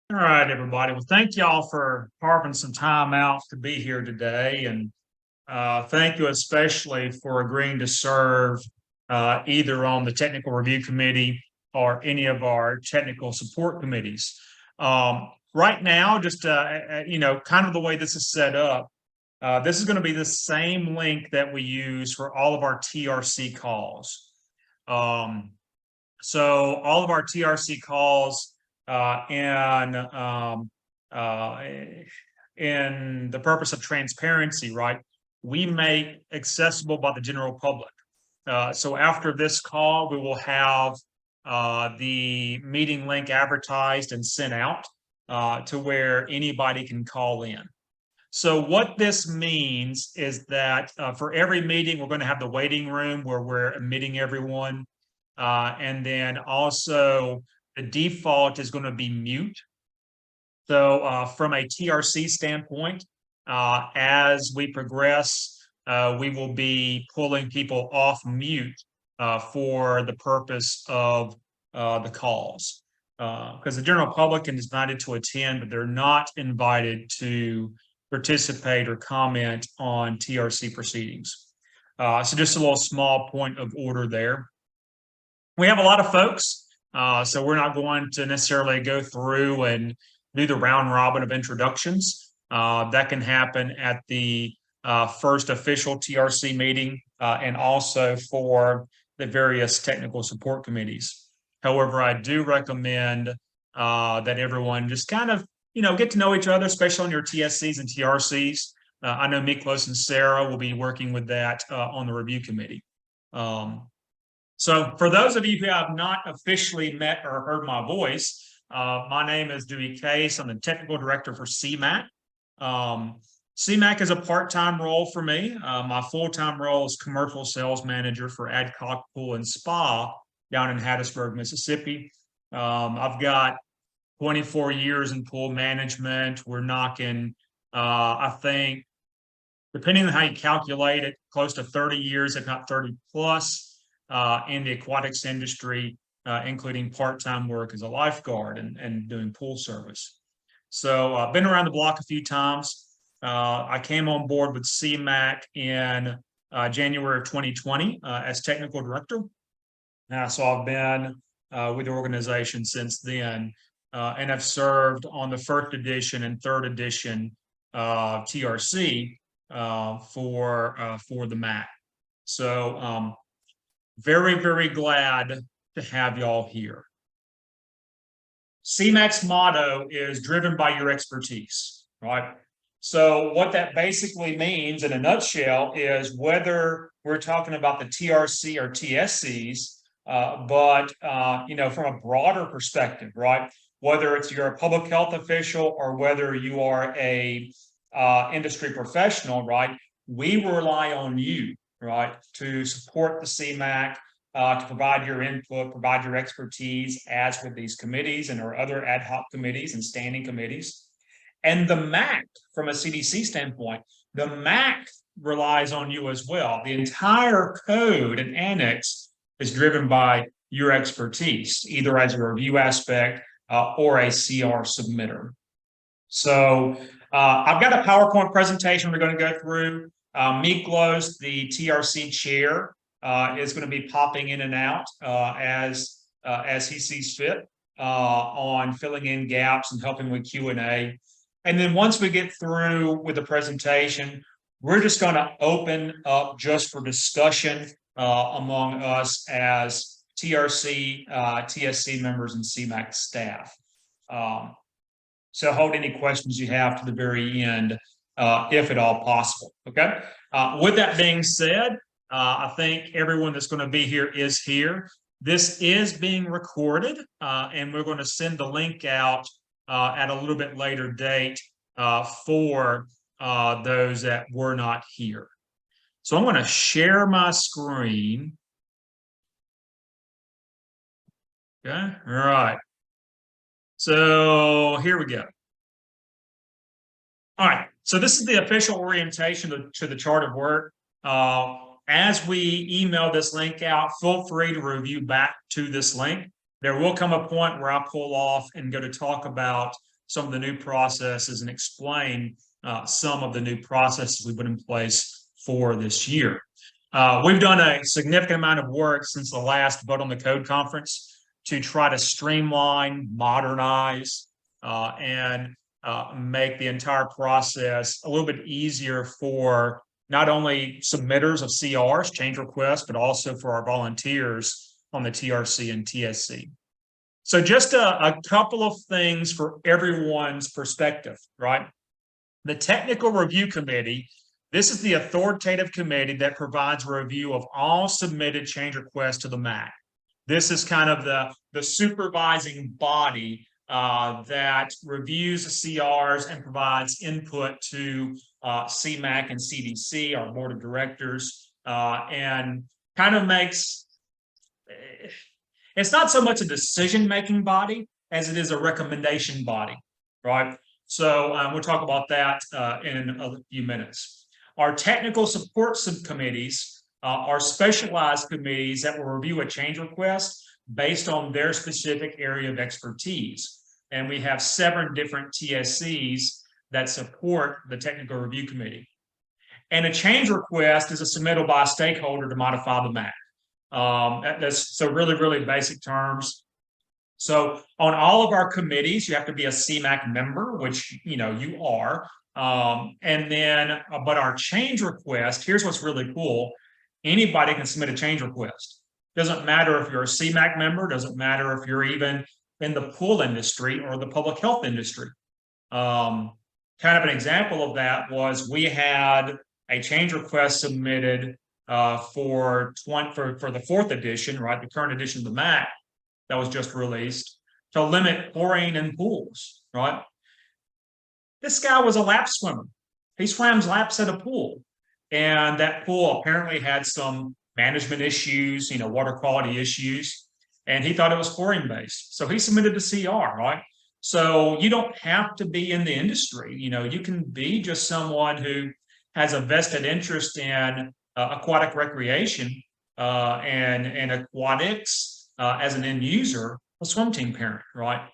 All right, everybody. Well, thank y'all for carving some time out to be here today. And thank you especially for agreeing to serve either on the Technical Review Committee or any of our technical support committees. Right now, just, kind of the way this is set up, this is going to be the same link that we use for all of our TRC calls. So all of our TRC calls uh, in the purpose of transparency, right? We make accessible by the general public. So after this call, we will have the meeting link advertised and sent out to where anybody can call in. So what this means is that for every meeting, we're going to have the waiting room where we're admitting everyone. And then also the default is going to be mute. So from a TRC standpoint, as we progress, we will be pulling people off mute for the purpose of the calls. Because the general public is invited to attend, but they're not invited to participate or comment on TRC proceedings. So just a little small point of order there. We have a lot of folks, so we're not going to necessarily go through and do the round robin of introductions. That can happen at the first official TRC meeting and also for the various technical support committees. However, I do recommend that everyone just kind of, get to know each other, especially on your TSCs and TRCs. I know Miklos and Sarah will be working with that on the review committee. So for those of you who have not officially met or heard my voice, my name is Dewey Case. I'm the technical director for CMAHC. CMAHC is a part-time role for me. My full-time role is commercial sales manager for Adcock Pool and Spa down in Hattiesburg, Mississippi. I've got 24 years in pool management. We're knocking, I think, depending on how you calculate it, close to 30 years, if not 30 plus. In the aquatics industry, including part-time work as a lifeguard and doing pool service. So I've been around the block a few times. I came on board with CMAHC in January of 2020 as technical director. So I've been with the organization since then and have served on the first edition and third edition TRC for the MAC. So very, very glad to have y'all here. CMAHC's motto is driven by your expertise, right? So what that basically means in a nutshell is whether we're talking about the TRC or TSCs, but from a broader perspective, right? Whether it's you're a public health official or whether you are a industry professional, right? We rely on you, right, to support the CMAHC, to provide your input, provide your expertise, as with these committees and our other ad hoc committees and standing committees. And the MAC, from a CDC standpoint, the MAC relies on you as well. The entire code and annex is driven by your expertise, either as a review aspect or a CR submitter. So I've got a PowerPoint presentation we're going to go through. Miklos, the TRC chair, is going to be popping in and out as he sees fit on filling in gaps and helping with Q&A. And then once we get through with the presentation, we're just going to open up just for discussion among us as TRC, TSC members, and CMAHC staff. So hold any questions you have to the very end, if at all possible. Okay. With that being said, I think everyone that's going to be here is here. This is being recorded, and we're going to send the link out at a little bit later date for those that were not here. So I'm going to share my screen. Okay. All right. So here we go. All right. So this is the official orientation to the chart of work. As we email this link out, feel free to review back to this link. There will come a point where I pull off and go to talk about some of the new processes and explain some of the new processes we put in place for this year. We've done a significant amount of work since the last Vote on the Code conference to try to streamline, modernize, and make the entire process a little bit easier for not only submitters of CRs, change requests, but also for our volunteers on the TRC and TSC. So just a couple of things for everyone's perspective, right? The Technical Review Committee, this is the authoritative committee that provides a review of all submitted change requests to the MAC. This is kind of the supervising body that reviews the CRs and provides input to CMAHC and CDC, our board of directors, and kind of makes, it's not so much a decision-making body as it is a recommendation body, right? So we'll talk about that in a few minutes. Our technical support subcommittees are specialized committees that will review a change request based on their specific area of expertise. And we have 7 different TSCs that support the Technical Review Committee. And a change request is a submittal by a stakeholder to modify the MAC. That's so really basic terms. So on all of our committees, you have to be a CMAHC member, which you are. And then, but our change request, here's what's really cool. Anybody can submit a change request. Doesn't matter if you're a CMAHC member, doesn't matter if you're even in the pool industry or the public health industry. Kind of an example of that was we had a change request submitted for the 4th edition, right? The current edition of the MAC that was just released to limit chlorine in pools, right? This guy was a lap swimmer. He swam laps at a pool, and that pool apparently had some management issues, water quality issues, and he thought it was chlorine based. So he submitted a CR, right? So you don't have to be in the industry. You can be just someone who has a vested interest in aquatic recreation and aquatics as an end user. A swim team parent, right,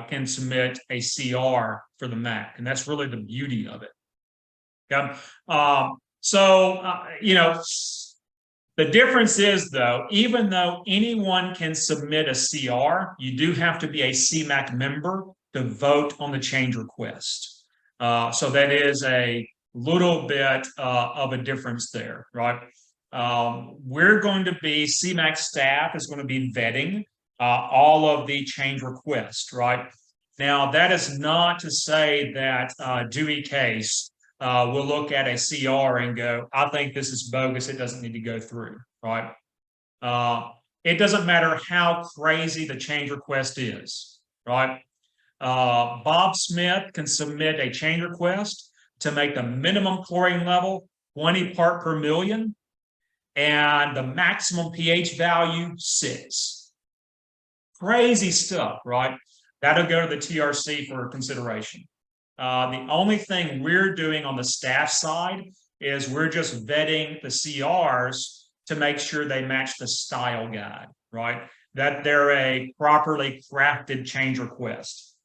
can submit a CR for the MAC, and that's really the beauty of it. Okay, the difference is, though, even though anyone can submit a CR, you do have to be a CMAHC member to vote on the change request. So that is a little bit of a difference there, right? We're going to be, CMAHC staff is going to be vetting all of the change requests, right? Now, that is not to say that Dewey Case will look at a CR and go, I think this is bogus, it doesn't need to go through, right? It doesn't matter how crazy the change request is, right? Bob Smith can submit a change request to make the minimum chlorine level 20 part per million and the maximum pH value 6. Crazy stuff, right? That'll go to the TRC for consideration. The only thing we're doing on the staff side is we're just vetting the CRs to make sure they match the style guide, right? That they're a properly crafted change request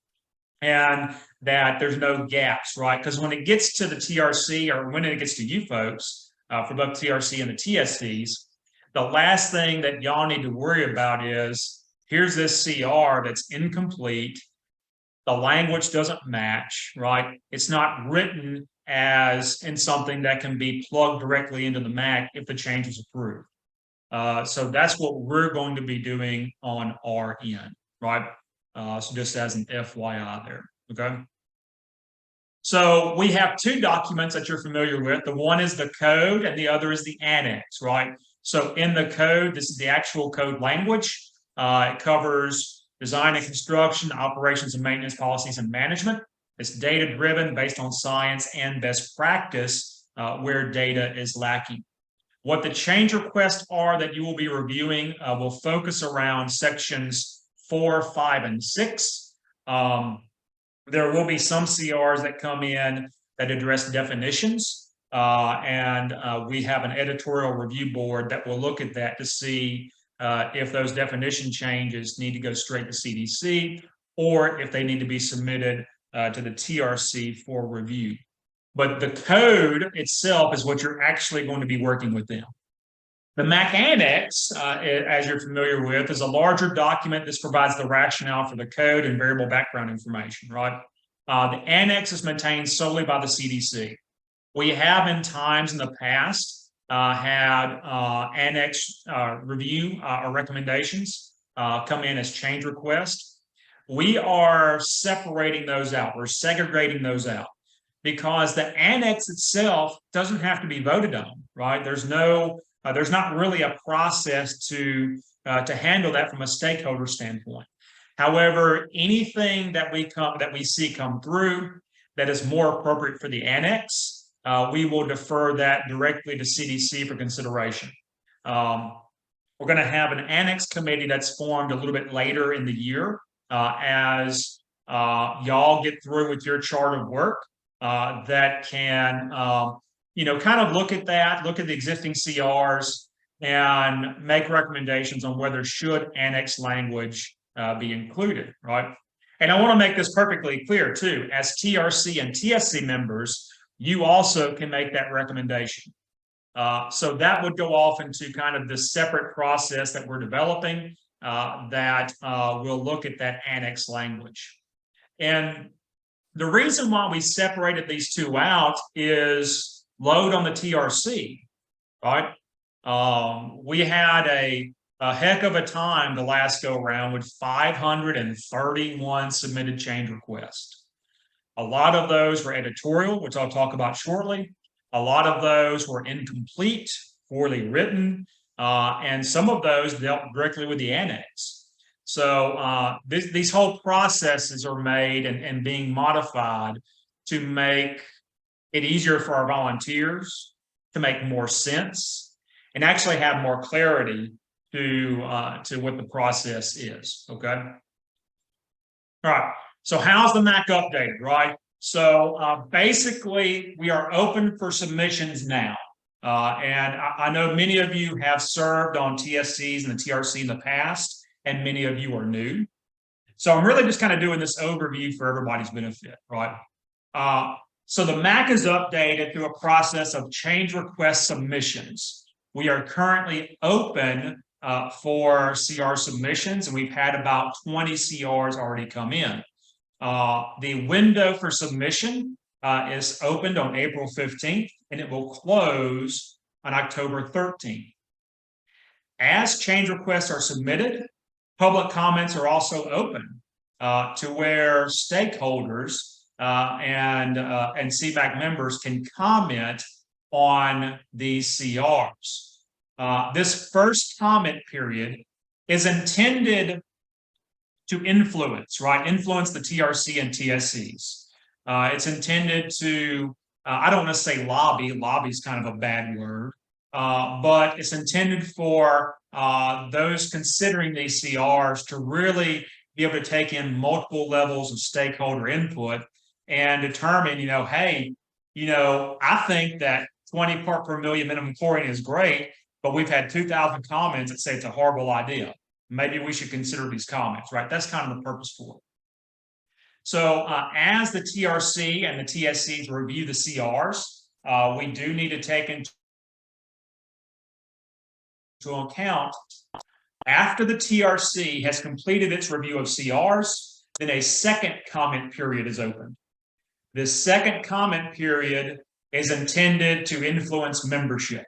and that there's no gaps, right? Because when it gets to the TRC or when it gets to you folks for both TRC and the TSCs, the last thing that y'all need to worry about is here's this CR that's incomplete. The language doesn't match, right? It's not written as in something that can be plugged directly into the MAC if the change is approved. So that's what we're going to be doing on our end, right? So just as an FYI there, okay? So we have 2 documents that you're familiar with. The one is the code and the other is the annex, right? So in the code, this is the actual code language. It covers design and construction, operations and maintenance policies and management. It's data-driven based on science and best practice where data is lacking. What the change requests are that you will be reviewing will focus around sections 4, 5, and 6. There will be some CRs that come in that address definitions, and we have an editorial review board that will look at that to see if those definition changes need to go straight to CDC or if they need to be submitted to the TRC for review. But the code itself is what you're actually going to be working with them. The MAC Annex, as you're familiar with, is a larger document. This provides the rationale for the code and variable background information, right? The Annex is maintained solely by the CDC. We have in times in the past had Annex review or recommendations come in as change requests. We are separating those out. We're segregating those out because the Annex itself doesn't have to be voted on, right? There's not really a process to handle that from a stakeholder standpoint. However, anything that we see come through that is more appropriate for the Annex, we will defer that directly to CDC for consideration. We're going to have an Annex committee that's formed a little bit later in the year as y'all get through with your chart of work that can kind of look at the existing CRs and make recommendations on whether should Annex language be included, right? And I want to make this perfectly clear too, as TRC and TSC members, you also can make that recommendation. So that would go off into kind of this separate process that we're developing that will look at that Annex language. And the reason why we separated these two out is load on the TRC, right? We had a heck of a time the last go around with 531 submitted change requests. A lot of those were editorial, which I'll talk about shortly. A lot of those were incomplete, poorly written, and some of those dealt directly with the Annex. So these whole processes are made and being modified to make it easier for our volunteers to make more sense and actually have more clarity to what the process is, okay? All right, so how's the MAC updated, right? So basically, we are open for submissions now. And I know many of you have served on TSCs and the TRC in the past, and many of you are new. So I'm really just kind of doing this overview for everybody's benefit, right? So the MAC is updated through a process of change request submissions. We are currently open for CR submissions, and we've had about 20 CRs already come in. The window for submission is opened on April 15th, and it will close on October 13th. As change requests are submitted, public comments are also open to where stakeholders and CMAHC members can comment on these CRs. This first comment period is intended to influence the TRC and TSCs. It's intended to, I don't want to say lobby is kind of a bad word, but it's intended for those considering these CRs to really be able to take in multiple levels of stakeholder input and determine, hey, I think that 20 part per million minimum chlorine is great, but we've had 2,000 comments that say it's a horrible idea. Maybe we should consider these comments, right? That's kind of the purpose for it. So as the TRC and the TSCs review the CRs, we do need to take into account after the TRC has completed its review of CRs, then a second comment period is opened. This second comment period is intended to influence membership.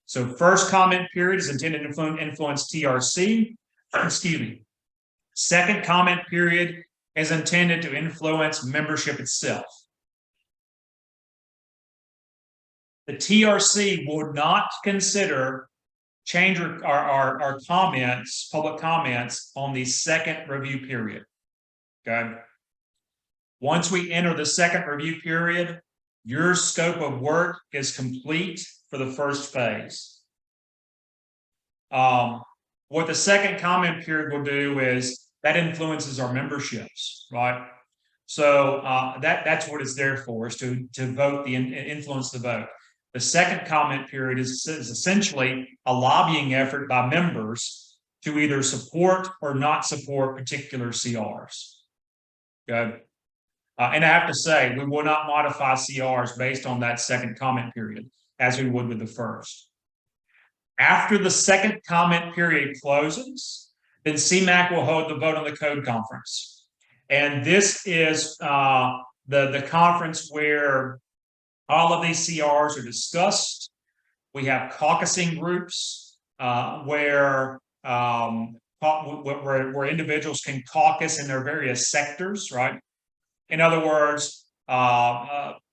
So first comment period is intended to influence TRC, Second comment period is intended to influence membership itself. The TRC would not consider change our comments, public comments on the second review period, okay? Once we enter the second review period, your scope of work is complete for the first phase. What the second comment period will do is that influences our memberships, right? So that's what it's there for, is to vote, influence the vote. The second comment period is essentially a lobbying effort by members to either support or not support particular CRs. Okay. And I have to say, we will not modify CRs based on that second comment period, as we would with the first. After the second comment period closes, then CMAC will hold the vote on the code conference. And this is the conference where all of these CRs are discussed. We have caucusing groups where individuals can caucus in their various sectors, right? In other words,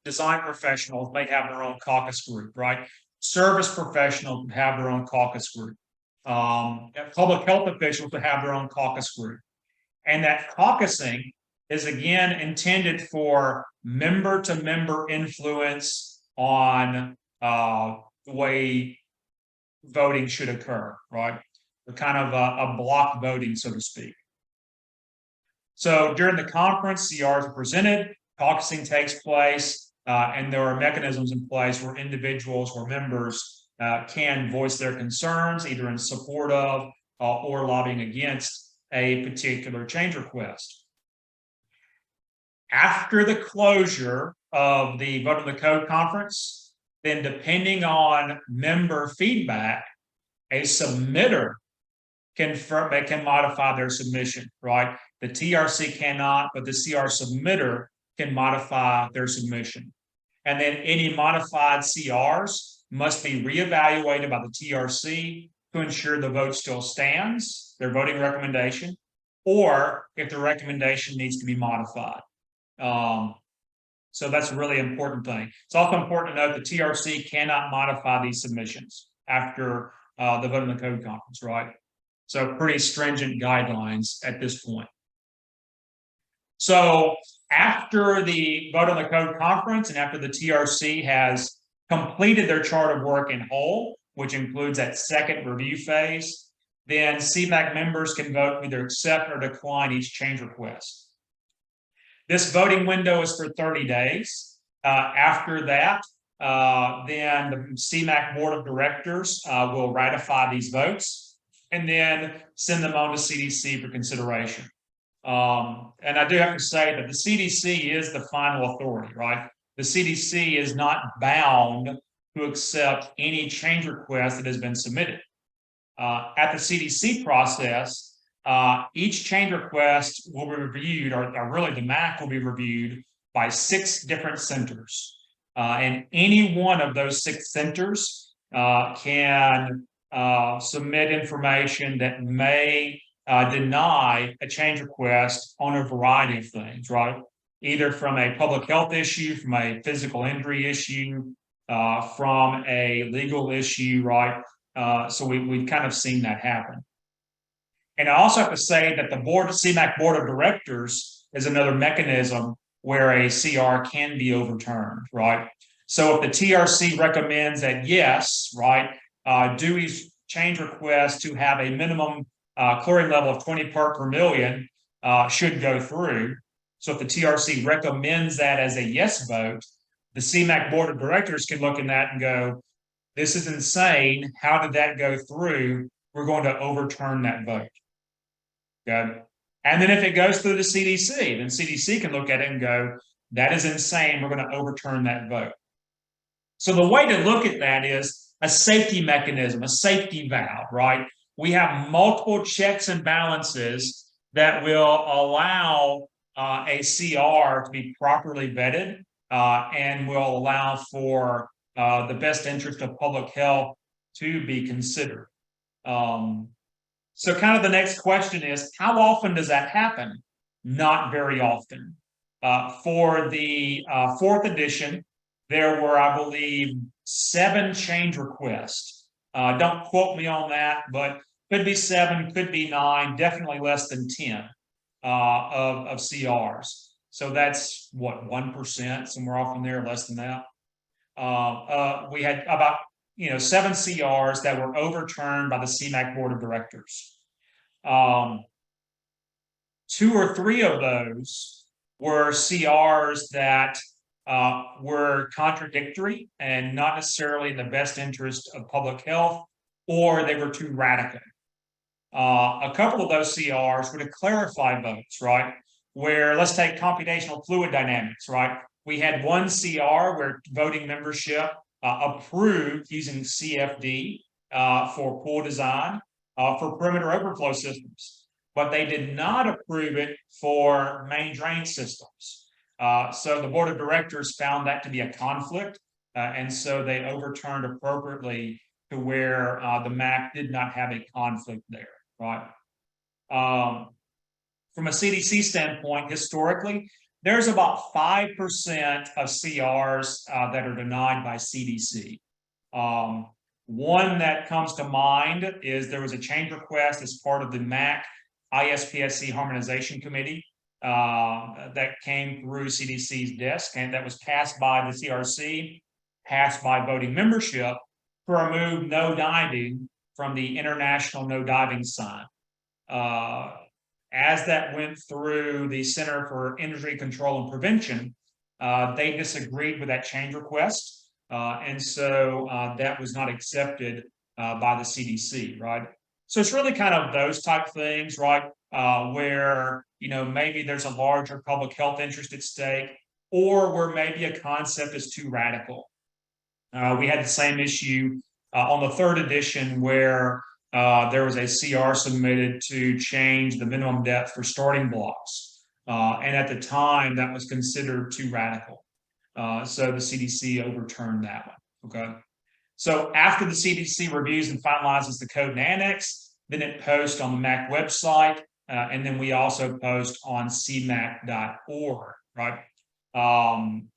design professionals may have their own caucus group, right? Service professionals would have their own caucus group. Public health officials would have their own caucus group. And that caucusing is again intended for member-to-member influence on the way voting should occur, right? Kind of a block voting, so to speak. So during the conference, CRs are presented, caucusing takes place, and there are mechanisms in place where individuals or members can voice their concerns, either in support of or lobbying against a particular change request. After the closure of the vote on the code conference, then depending on member feedback, a submitter can modify their submission, right? The TRC cannot, but the CR submitter can modify their submission. And then any modified CRs must be reevaluated by the TRC to ensure the vote still stands, their voting recommendation, or if the recommendation needs to be modified. So that's a really important thing. It's also important to note the TRC cannot modify these submissions after the vote on the code conference, right? So pretty stringent guidelines at this point. So after the vote on the code conference and after the TRC has completed their chart of work in whole, which includes that second review phase, then CMAC members can vote either accept or decline each change request. This voting window is for 30 days. After that, then the CMAC Board of Directors will ratify these votes and then send them on to CDC for consideration. And I do have to say that the CDC is the final authority, right? The CDC is not bound to accept any change request that has been submitted. At the CDC process, each change request will be reviewed, or really the MAC will be reviewed by 6 different centers. And any one of those 6 centers can submit information that may deny a change request on a variety of things, right? Either from a public health issue, from a physical injury issue, from a legal issue, right? So we've kind of seen that happen. And I also have to say that the CMAC Board of Directors is another mechanism where a CR can be overturned, right? So if the TRC recommends that yes, right, Dewey's change request to have a minimum chlorine level of 20 part per million should go through. So if the TRC recommends that as a yes vote, the CMAC Board of Directors can look at that and go, this is insane. How did that go through? We're going to overturn that vote. Okay. And then if it goes through the CDC, then CDC can look at it and go, that is insane. We're going to overturn that vote. So the way to look at that is a safety mechanism, a safety valve, right? We have multiple checks and balances that will allow a CR to be properly vetted and will allow for the best interest of public health to be considered. So kind of the next question is, how often does that happen? Not very often. For the 4th edition, there were, I believe, 7 change requests. Don't quote me on that, but could be 7, could be 9, definitely less than 10 of CRs. So that's what, 1%, somewhere off in there, less than that. We had about 7 CRs that were overturned by the CMAC Board of Directors. 2 or 3 of those were CRs that were contradictory and not necessarily in the best interest of public health, or they were too radical. A couple of those CRs were to clarify votes, right? where let's take computational fluid dynamics, right? We had one CR where voting membership approved using CFD for pool design for perimeter overflow systems, but they did not approve it for main drain systems. So the board of directors found that to be a conflict, and so they overturned appropriately to where the MAC did not have a conflict there, right? From a CDC standpoint, historically, there's about 5% of CRs that are denied by CDC. One that comes to mind is there was a change request as part of the MAC ISPSC Harmonization Committee that came through CDC's desk, and that was passed by the TRC, passed by voting membership to remove no diving from the international no diving sign. As that went through the Center for Injury Control and Prevention, they disagreed with that change request. And so that was not accepted by the CDC, right? So it's really kind of those type things, right? Where, maybe there's a larger public health interest at stake, or where maybe a concept is too radical. We had the same issue on the third edition where there was a CR submitted to change the minimum depth for starting blocks. And at the time, that was considered too radical. So the CDC overturned that one, okay? So after the CDC reviews and finalizes the code and annex, then it posts on the MAC website, and then we also post on cmac.org, right?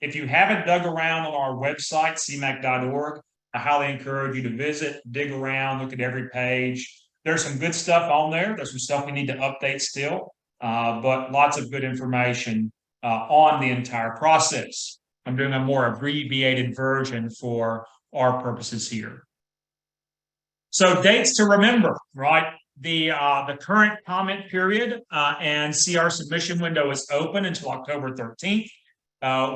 If you haven't dug around on our website, cmac.org, I highly encourage you to visit, dig around, look at every page. There's some good stuff on there. There's some stuff we need to update still, but lots of good information on the entire process. I'm doing a more abbreviated version for our purposes here. So dates to remember, right? The current comment period and CR submission window is open until October 13th,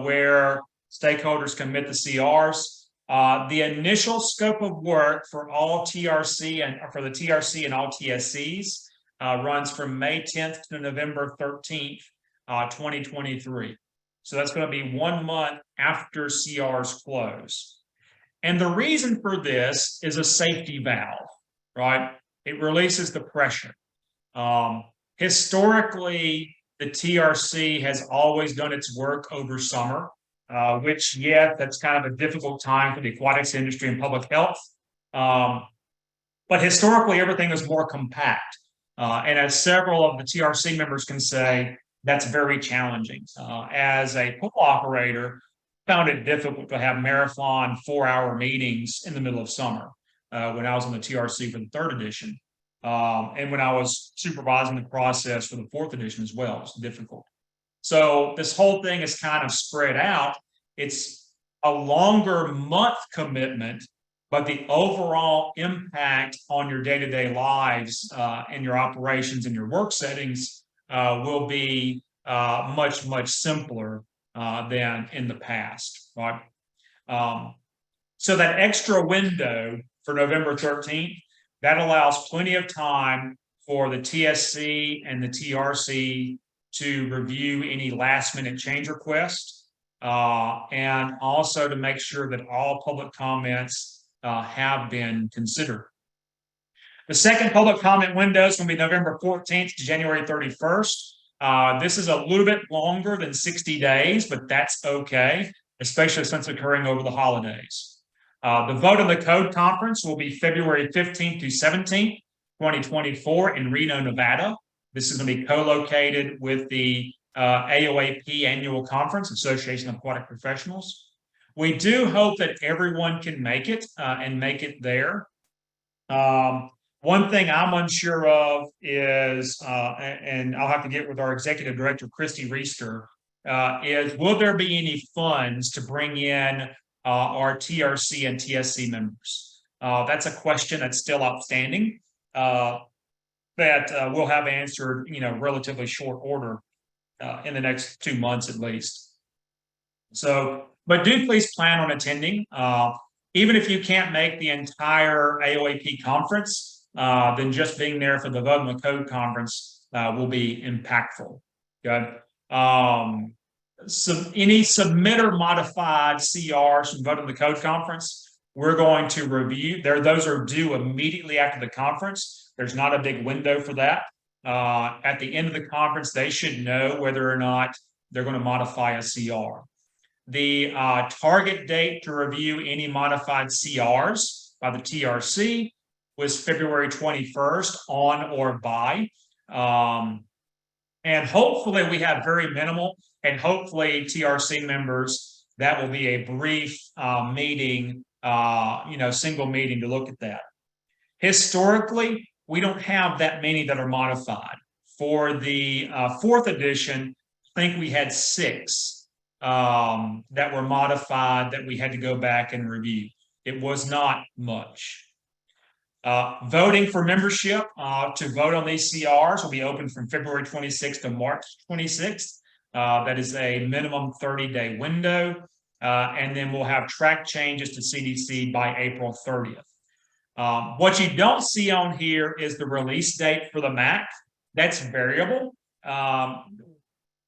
where stakeholders can submit the CRs. The initial scope of work for all TRC and for the TRC and all TSCs runs from May 10th to November 13th, 2023. So that's going to be 1 month after CRs close. And the reason for this is a safety valve, right? It releases the pressure. Historically, the TRC has always done its work over summer. Which, that's kind of a difficult time for the aquatics industry and public health. But historically, everything is more compact. And as several of the TRC members can say, that's very challenging. As a pool operator, found it difficult to have marathon 4-hour meetings in the middle of summer when I was on the TRC for the third edition. And when I was supervising the process for the fourth edition as well, it was difficult. So this whole thing is kind of spread out. It's a longer month commitment, but the overall impact on your day-to-day lives and your operations and your work settings will be much, much simpler than in the past, right? So that extra window for November 13th, that allows plenty of time for the TSC and the TRC to review any last-minute change requests, and also to make sure that all public comments have been considered. The second public comment window is going to be November 14th to January 31st. This is a little bit longer than 60 days, but that's okay, especially since occurring over the holidays. The vote on the code conference will be February 15th to 17th, 2024 in Reno, Nevada. This is going to be co-located with the AOAP Annual Conference, Association of Aquatic Professionals. We do hope that everyone can make it and make it there. One thing I'm unsure of is, and I'll have to get with our executive director, Christy Reister, is will there be any funds to bring in our TRC and TSC members? That's a question that's still outstanding. That we'll have answered, relatively short order in the next 2 months at least. So, but do please plan on attending. Even if you can't make the entire AOAP conference, then just being there for the Vote on the Code conference will be impactful. Okay? So any submit or modified CRs from vote on the code conference, we're going to review. Those are due immediately after the conference. There's not a big window for that. At the end of the conference, they should know whether or not they're going to modify a CR. The target date to review any modified CRs by the TRC was February 21st on or by. And hopefully we have very minimal, and hopefully TRC members, that will be a brief meeting, single meeting to look at that. Historically, we don't have that many that are modified. For the fourth edition, I think we had 6 that were modified that we had to go back and review. It was not much. Voting for membership to vote on these CRs will be open from February 26th to March 26th. That is a minimum 30-day window. And then we'll have track changes to CDC by April 30th. What you don't see on here is the release date for the MAC. That's variable.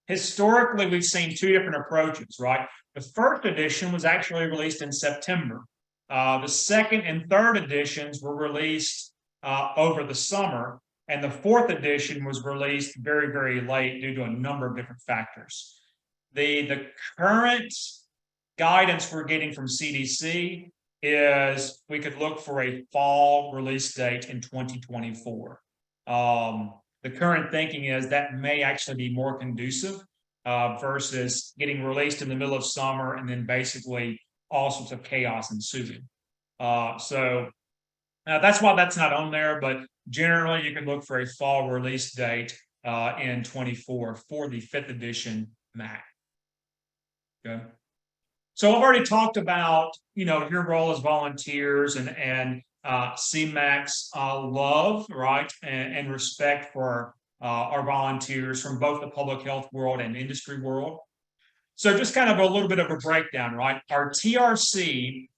Historically, we've seen 2 different approaches, right? The first edition was actually released in September. The second and third editions were released over the summer, and the fourth edition was released very, very late due to a number of different factors. The current guidance we're getting from CDC is we could look for a fall release date in 2024. The current thinking is that may actually be more conducive versus getting released in the middle of summer and then basically all sorts of chaos ensuing. So that's why that's not on there, but generally you can look for a fall release date in 24 for the 5th edition MAC. Okay. So I've already talked about, your role as volunteers and CMAHC's love, right, and respect for our volunteers from both the public health world and industry world. So just kind of a little bit of a breakdown, right? Our TRC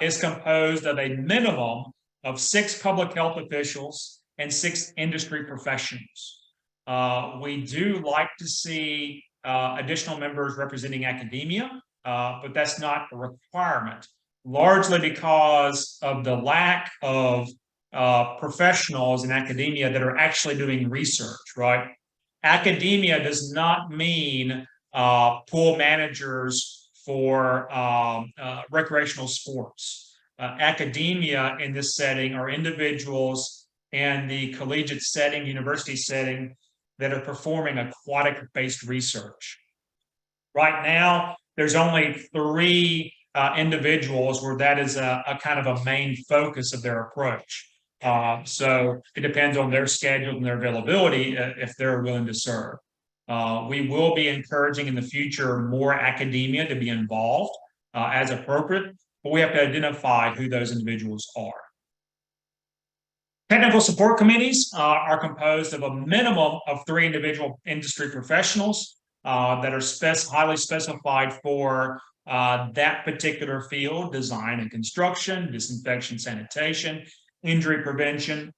is composed of a minimum of 6 public health officials and 6 industry professionals. We do like to see additional members representing academia, but that's not a requirement, largely because of the lack of professionals in academia that are actually doing research, right? Academia does not mean pool managers for recreational sports. Academia in this setting are individuals in the collegiate setting, university setting, that are performing aquatic-based research. Right now, there's only 3 individuals where that is a kind of a main focus of their approach. So it depends on their schedule and their availability if they're willing to serve. We will be encouraging in the future more academia to be involved as appropriate, but we have to identify who those individuals are. Technical support committees are composed of a minimum of 3 individual industry professionals that are highly specified for that particular field: design and construction, disinfection, sanitation, injury prevention.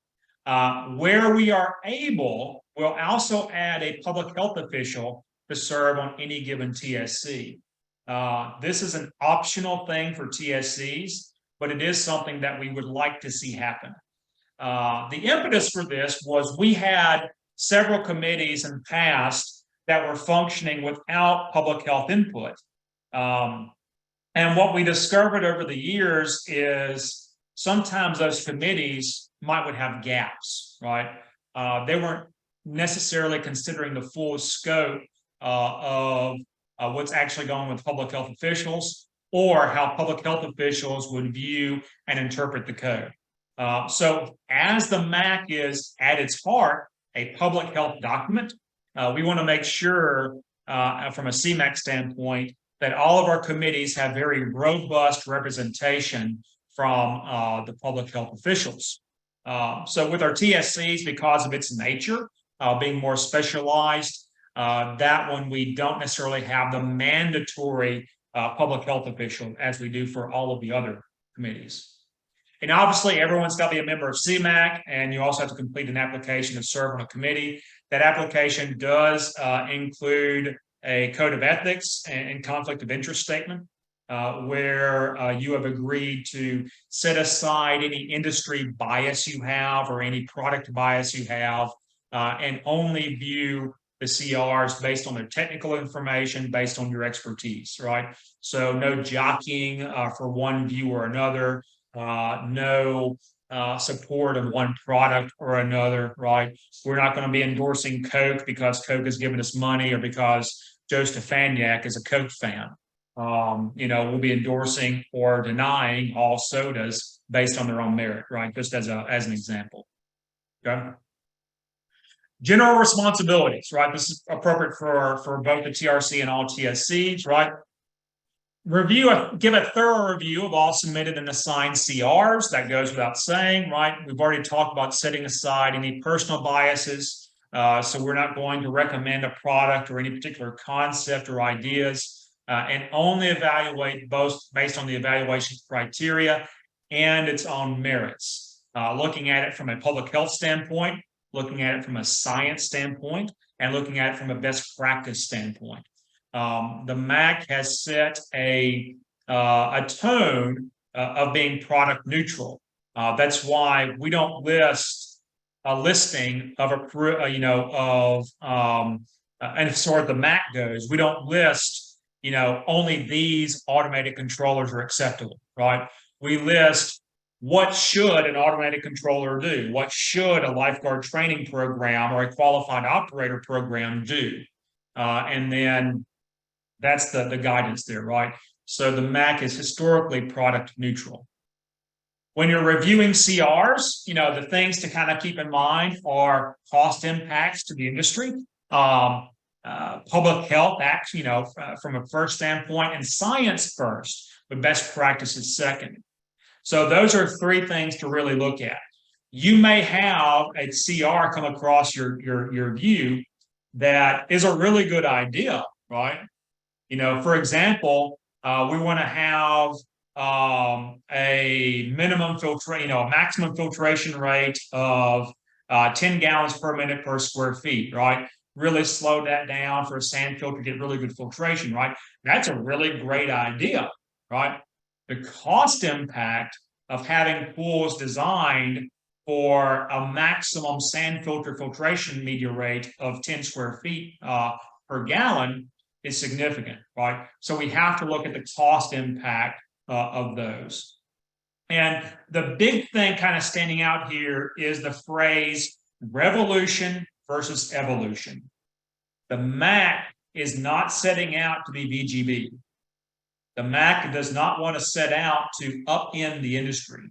Where we are able, we'll also add a public health official to serve on any given TSC. This is an optional thing for TSCs, but it is something that we would like to see happen. The impetus for this was we had several committees in the past that were functioning without public health input. And what we discovered over the years is sometimes those committees would have gaps, right? They weren't necessarily considering the full scope of what's actually going on with public health officials or how public health officials would view and interpret the code. So as the MAC is at its heart a public health document, we want to make sure from a CMAHC standpoint that all of our committees have very robust representation from the public health officials. So with our TSCs, because of its nature, being more specialized, that one we don't necessarily have the mandatory public health official as we do for all of the other committees. And obviously, everyone's got to be a member of CMAHC, and you also have to complete an application to serve on a committee. that application does include a code of ethics and conflict of interest statement, where you have agreed to set aside any industry bias you have or any product bias you have, and only view the CRs based on their technical information, based on your expertise, right? So no jockeying for one view or another, no support of one product or another, right? We're not going to be endorsing Coke because Coke has given us money or because Joe Stefaniak is a Coke fan. We'll be endorsing or denying all sodas based on their own merit, right? Just as an example. Okay. General responsibilities, right? This is appropriate for both the TRC and all TSCs, right? Give a thorough review of all submitted and assigned CRs. That goes without saying, right? We've already talked about setting aside any personal biases. So we're not going to recommend a product or any particular concept or ideas, and only evaluate both based on the evaluation criteria and its own merits. Looking at it from a public health standpoint, looking at it from a science standpoint, and looking at it from a best practice standpoint. The MAC has set a tone of being product neutral. That's why we don't list a listing of and as far as the MAC goes, we don't list, only these automated controllers are acceptable, right? We list what should an automated controller do? What should a lifeguard training program or a qualified operator program do? And then that's the guidance there, right? So the MAC is historically product neutral. When you're reviewing CRs, the things to kind of keep in mind are cost impacts to the industry, public health acts, from a first standpoint, and science first, but best practices second. So those are three things to really look at. You may have a CR come across your view that is a really good idea, right? For example, we want to have a minimum a maximum filtration rate of 10 gallons per minute per square feet, right? Really slow that down for a sand filter to get really good filtration, right? That's a really great idea, right? The cost impact of having pools designed for a maximum sand filter filtration media rate of 10 square feet per gallon is significant, right? So we have to look at the cost impact of those. And the big thing kind of standing out here is the phrase revolution versus evolution. The MAC is not setting out to be VGB. The MAC does not want to set out to upend the industry.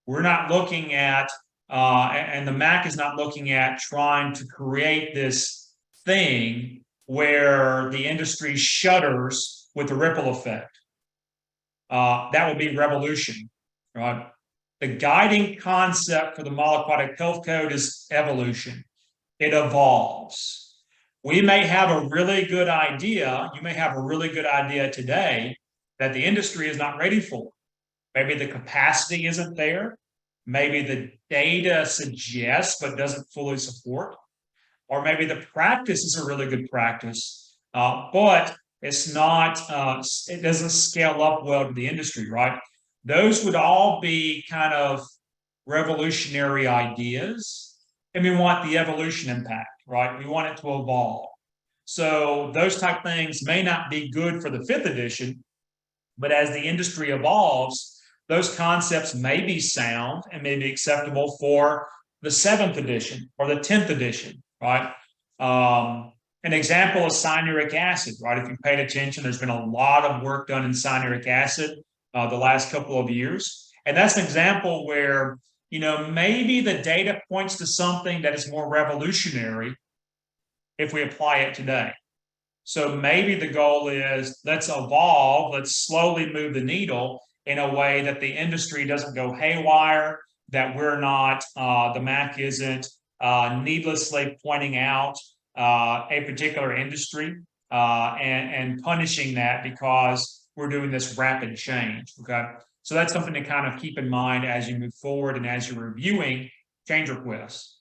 We're not looking at, and the MAC is not looking at trying to create this thing where the industry shudders with the ripple effect. That would be revolution, right? The guiding concept for the Model Aquatic Health Code is evolution. It evolves. We may have a really good idea. You may have a really good idea today that the industry is not ready for. Maybe the capacity isn't there. Maybe the data suggests but doesn't fully support. Or maybe the practice is a really good practice, but it's not, it doesn't scale up well to the industry, right? Those would all be kind of revolutionary ideas. And we want the evolution impact, right? We want it to evolve. So those type things may not be good for the 5th edition, but as the industry evolves, those concepts may be sound and may be acceptable for the 7th edition or the 10th edition, right? An example is cyanuric acid, right? If you paid attention, there's been a lot of work done in cyanuric acid the last couple of years. And that's an example where, maybe the data points to something that is more revolutionary if we apply it today. So maybe the goal is let's evolve, let's slowly move the needle in a way that the industry doesn't go haywire, that we're not, the MAC isn't needlessly pointing out a particular industry and punishing that because we're doing this rapid change, okay? So that's something to kind of keep in mind as you move forward and as you're reviewing change requests.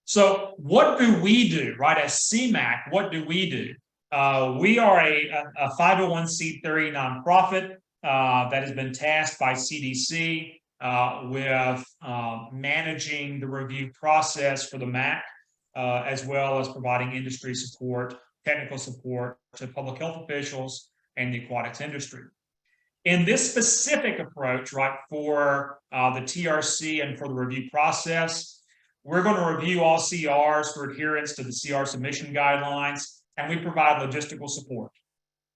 So what do we do, right? As CMAHC, what do? We are a 501c3 nonprofit that has been tasked by CDC with managing the review process for the MAC, as well as providing industry support, technical support to public health officials and the aquatics industry. In this specific approach, right, for the TRC and for the review process, we're going to review all CRs for adherence to the CR submission guidelines, and we provide logistical support.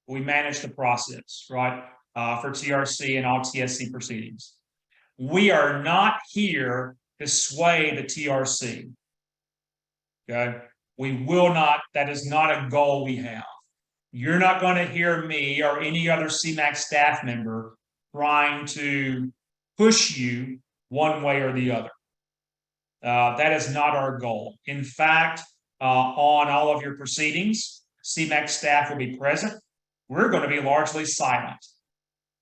We manage the process, right, for TRC and all TSC proceedings. We are not here to sway the TRC. Okay, we will not. That is not a goal we have. You're not going to hear me or any other CMAHC staff member trying to push you one way or the other. That is not our goal. In fact, on all of your proceedings, CMAHC staff will be present. We're going to be largely silent,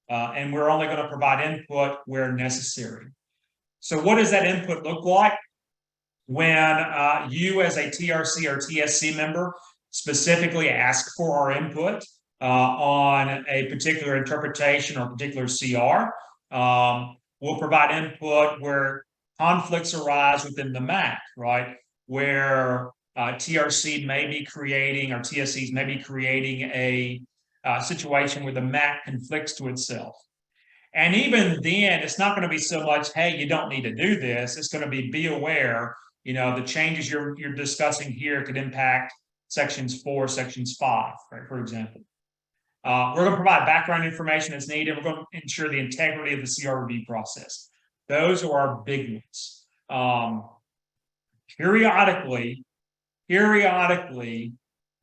and we're only going to provide input where necessary. So what does that input look like? When you as a TRC or TSC member specifically ask for our input on a particular interpretation or particular CR, we'll provide input where conflicts arise within the MAC, right? Where TRC may be creating or TSCs may be creating a situation where the MAC conflicts to itself. And even then, it's not going to be so much, hey, you don't need to do this. It's going to be aware, the changes you're discussing here could impact sections 4, sections 5, right, for example. We're going to provide background information as needed. We're going to ensure the integrity of the CR review process. Those are our big ones. Periodically,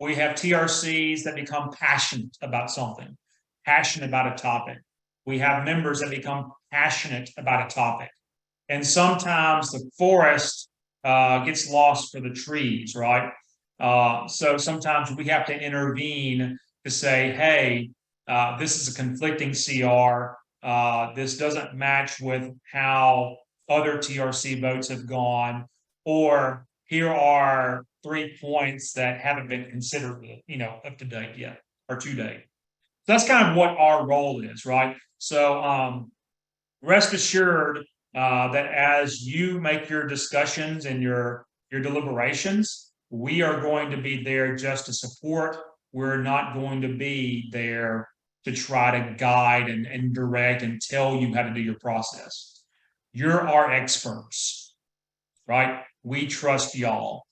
we have TRCs that become passionate about something, passionate about a topic. We have members that become passionate about a topic. And sometimes the forest gets lost for the trees, right? So sometimes we have to intervene to say, hey, this is a conflicting CR. This doesn't match with how other TRC votes have gone, or here are 3 points that haven't been considered, up to date yet or to date. That's kind of what our role is, right? So rest assured that as you make your discussions and your deliberations, we are going to be there just to support. We're not going to be there to try to guide and direct and tell you how to do your process. You're our experts, right? We trust y'all.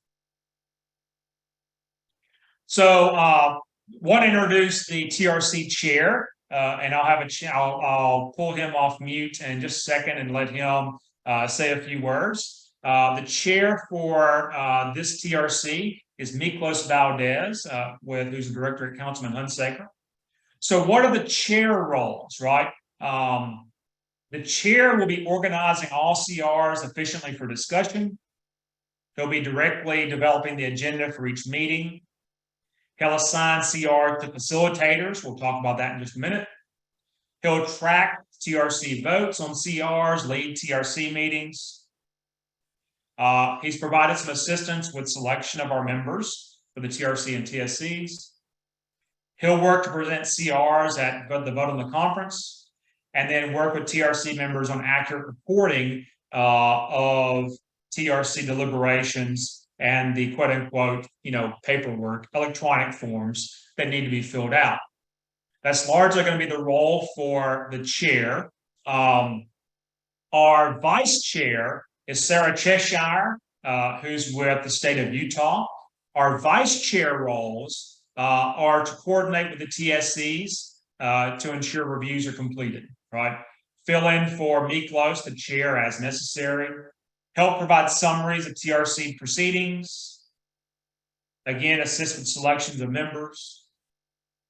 So want to introduce the TRC chair, and I'll pull him off mute in just a second and let him say a few words. The chair for this TRC is Miklos Valdez, who's the director at Councilman Hunsaker. So what are the chair roles, right? The chair will be organizing all CRs efficiently for discussion. He'll be directly developing the agenda for each meeting. He'll assign CR to facilitators. We'll talk about that in just a minute. He'll track TRC votes on CRs, lead TRC meetings. He's provided some assistance with selection of our members for the TRC and TSCs. He'll work to present CRs at the vote on the conference, and then work with TRC members on accurate reporting of TRC deliberations and the quote unquote, paperwork, electronic forms that need to be filled out. That's largely going to be the role for the chair. Our vice chair is Sarah Cheshire, who's with the state of Utah. Our vice chair roles are to coordinate with the TSCs to ensure reviews are completed, right? Fill in for Miklos, the chair, as necessary. Help provide summaries of TRC proceedings. Again, assist with selections of members.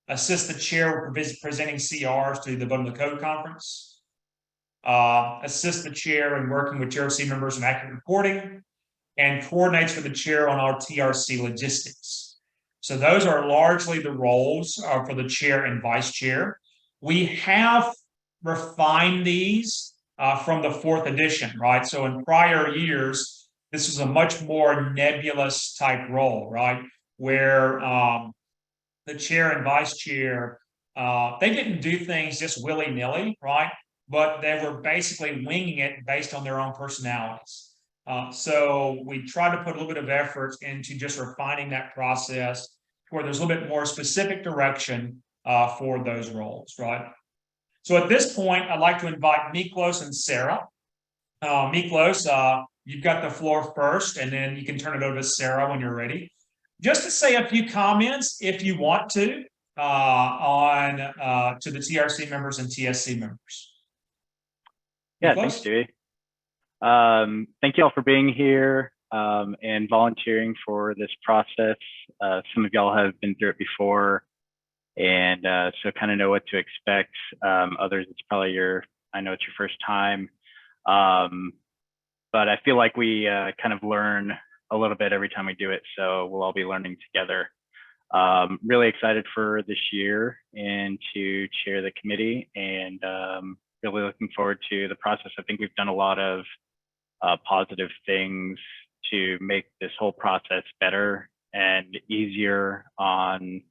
Assist the chair with presenting CRs to the Vote on the Code Conference. Assist the chair in working with TRC members on accurate reporting. And coordinates with the chair on all TRC logistics. So those are largely the roles for the chair and vice chair. We have refined these from the 4th edition, right? So in prior years, this was a much more nebulous type role, right? Where the chair and vice chair, they didn't do things just willy-nilly, right? But they were basically winging it based on their own personalities. So we tried to put a little bit of effort into just refining that process where there's a little bit more specific direction for those roles, right? So at this point, I'd like to invite Miklos and Sarah. Miklos, you've got the floor first, and then you can turn it over to Sarah when you're ready. Just to say a few comments, if you want to, to the TRC members and TSC members. Yeah, thanks, Dewey. Thank you all for being here and volunteering for this process. Some of y'all have been through it before, and so kind of know what to expect. Others, it's probably I know it's your first time. But I feel like we kind of learn a little bit every time we do it, so we'll all be learning together. Really excited for this year and to chair the committee, and really looking forward to the process. I think we've done a lot of positive things to make this whole process better and easier on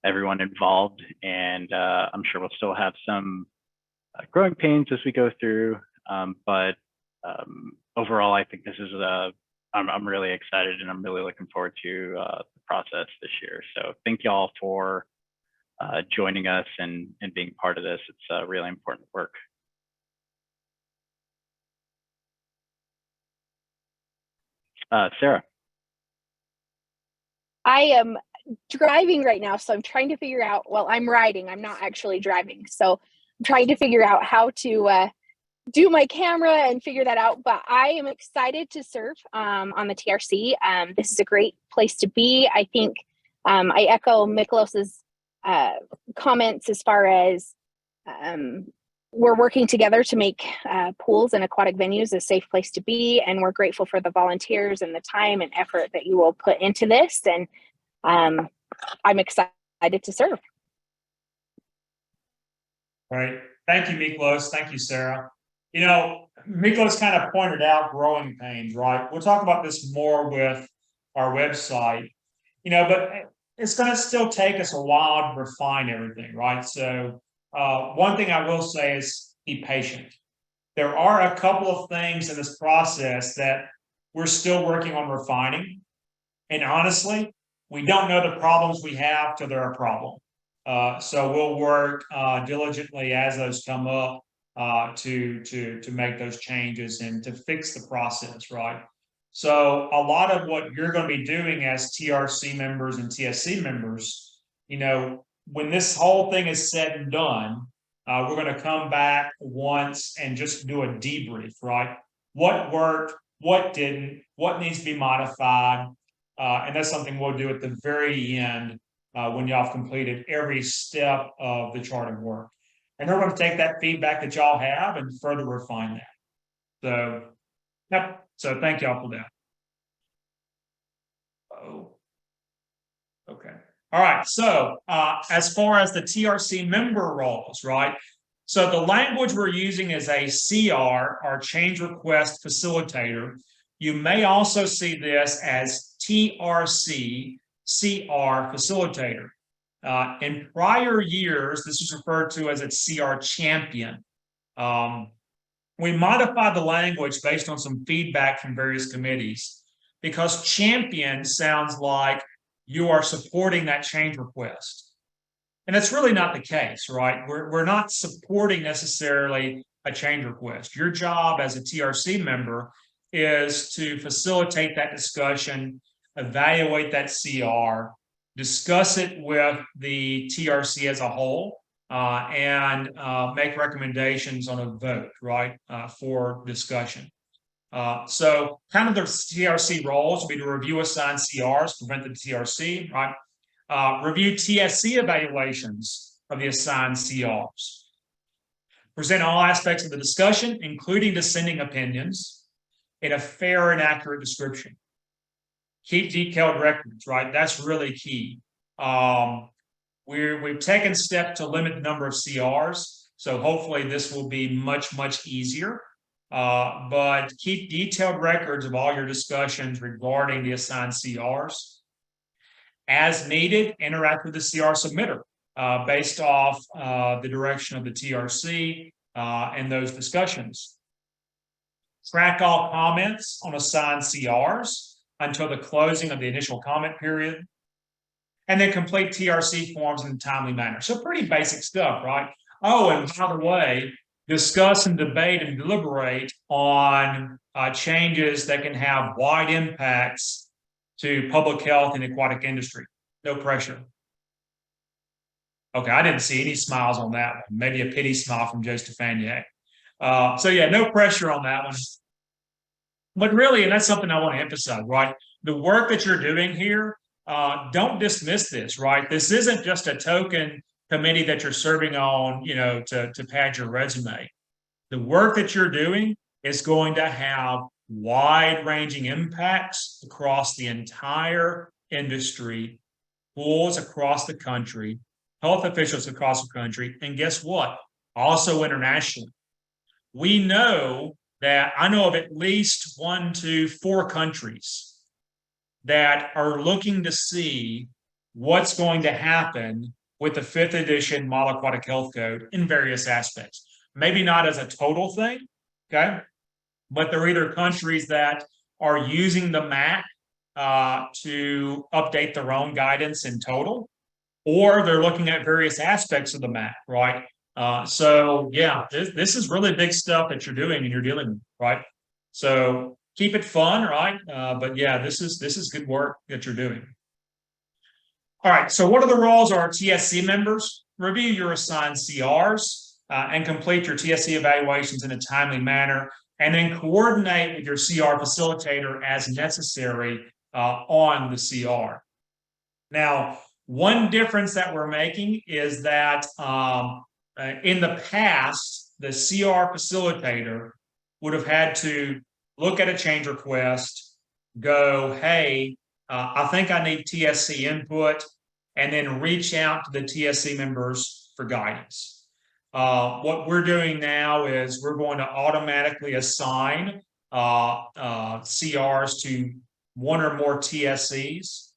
everyone involved, and I'm sure we'll still have some growing pains as we go through, but overall, I think this is I'm really excited, and I'm really looking forward to the process this year. So thank you all for joining us and being part of this. It's really important work. Sarah. I am driving right now, so I'm trying to figure out, well, I'm riding, I'm not actually driving. So I'm trying to figure out how to do my camera and figure that out, but I am excited to serve on the TRC. This is a great place to be. I think I echo Miklos's comments as far as we're working together to make pools and aquatic venues a safe place to be, and we're grateful for the volunteers and the time and effort that you will put into this, and I'm excited to serve. All right. Thank you, Miklos. Thank you, Sarah. You know, Miklos kind of pointed out growing pains, right? We'll talk about this more with our website, you know, but it's going to still take us a while to refine everything, right? So one thing I will say is be patient. There are a couple of things in this process that we're still working on refining. And honestly, we don't know the problems we have till they're a problem. So we'll work diligently as those come up to make those changes and to fix the process, right? So a lot of what you're going to be doing as TRC members and TSC members, you know, when this whole thing is said and done, we're going to come back once and just do a debrief, right? What worked, what didn't, what needs to be modified, and that's something we'll do at the very end when y'all have completed every step of the chart of work. And we're going to take that feedback that y'all have and further refine that. So, yep. So thank y'all for that. Oh, okay. All right. So as far as the TRC member roles, right? So the language we're using is a CR, or change request facilitator. You may also see this as TRC, CR facilitator. In prior years, this was referred to as a CR champion. We modified the language based on some feedback from various committees, because champion sounds like you are supporting that change request. And that's really not the case, right? We're not supporting necessarily a change request. Your job as a TRC member is to facilitate that discussion, evaluate that CR, discuss it with the TRC as a whole, and make recommendations on a vote, right, for discussion. So kind of the TRC roles will be to review assigned CRs, prevent the TRC, right? Review TSC evaluations of the assigned CRs. Present all aspects of the discussion, including dissenting opinions, in a fair and accurate description. Keep detailed records, right? That's really key. We've taken steps to limit the number of CRs, so hopefully this will be much, much easier. but keep detailed records of all your discussions regarding the assigned CRs. As needed, interact with the CR submitter based off the direction of the TRC and those discussions. Track all comments on assigned CRs until the closing of the initial comment period. And then complete TRC forms in a timely manner. So pretty basic stuff, right? Oh, and by the way, discuss and debate and deliberate on changes that can have wide impacts to public health and aquatic industry. No pressure. Okay, I didn't see any smiles on that one. Maybe a pity smile from Joe Stefaniak. So yeah, no pressure on that one. But really, and that's something I want to emphasize, right? The work that you're doing here, don't dismiss this, right? This isn't just a token committee that you're serving on, to pad your resume. The work that you're doing is going to have wide-ranging impacts across the entire industry, schools across the country, health officials across the country, and guess what? Also internationally. We know that I know of at least 1 to 4 countries that are looking to see what's going to happen with the 5th edition Model Aquatic Health Code in various aspects. Maybe not as a total thing, okay? But they're either countries that are using the MAC to update their own guidance in total, or they're looking at various aspects of the MAC, right? So yeah, this is really big stuff that you're doing and you're dealing with, right? So keep it fun, right? But yeah, this is good work that you're doing. All right, so what are the roles of our TSC members? Review your assigned CRs and complete your TSC evaluations in a timely manner, and then coordinate with your CR facilitator as necessary on the CR. Now, one difference that we're making is that in the past, the CR facilitator would have had to look at a change request, go, hey, I think I need TSC input, and then reach out to the TSC members for guidance. What we're doing now is we're going to automatically assign CRs to 1 or more TSCs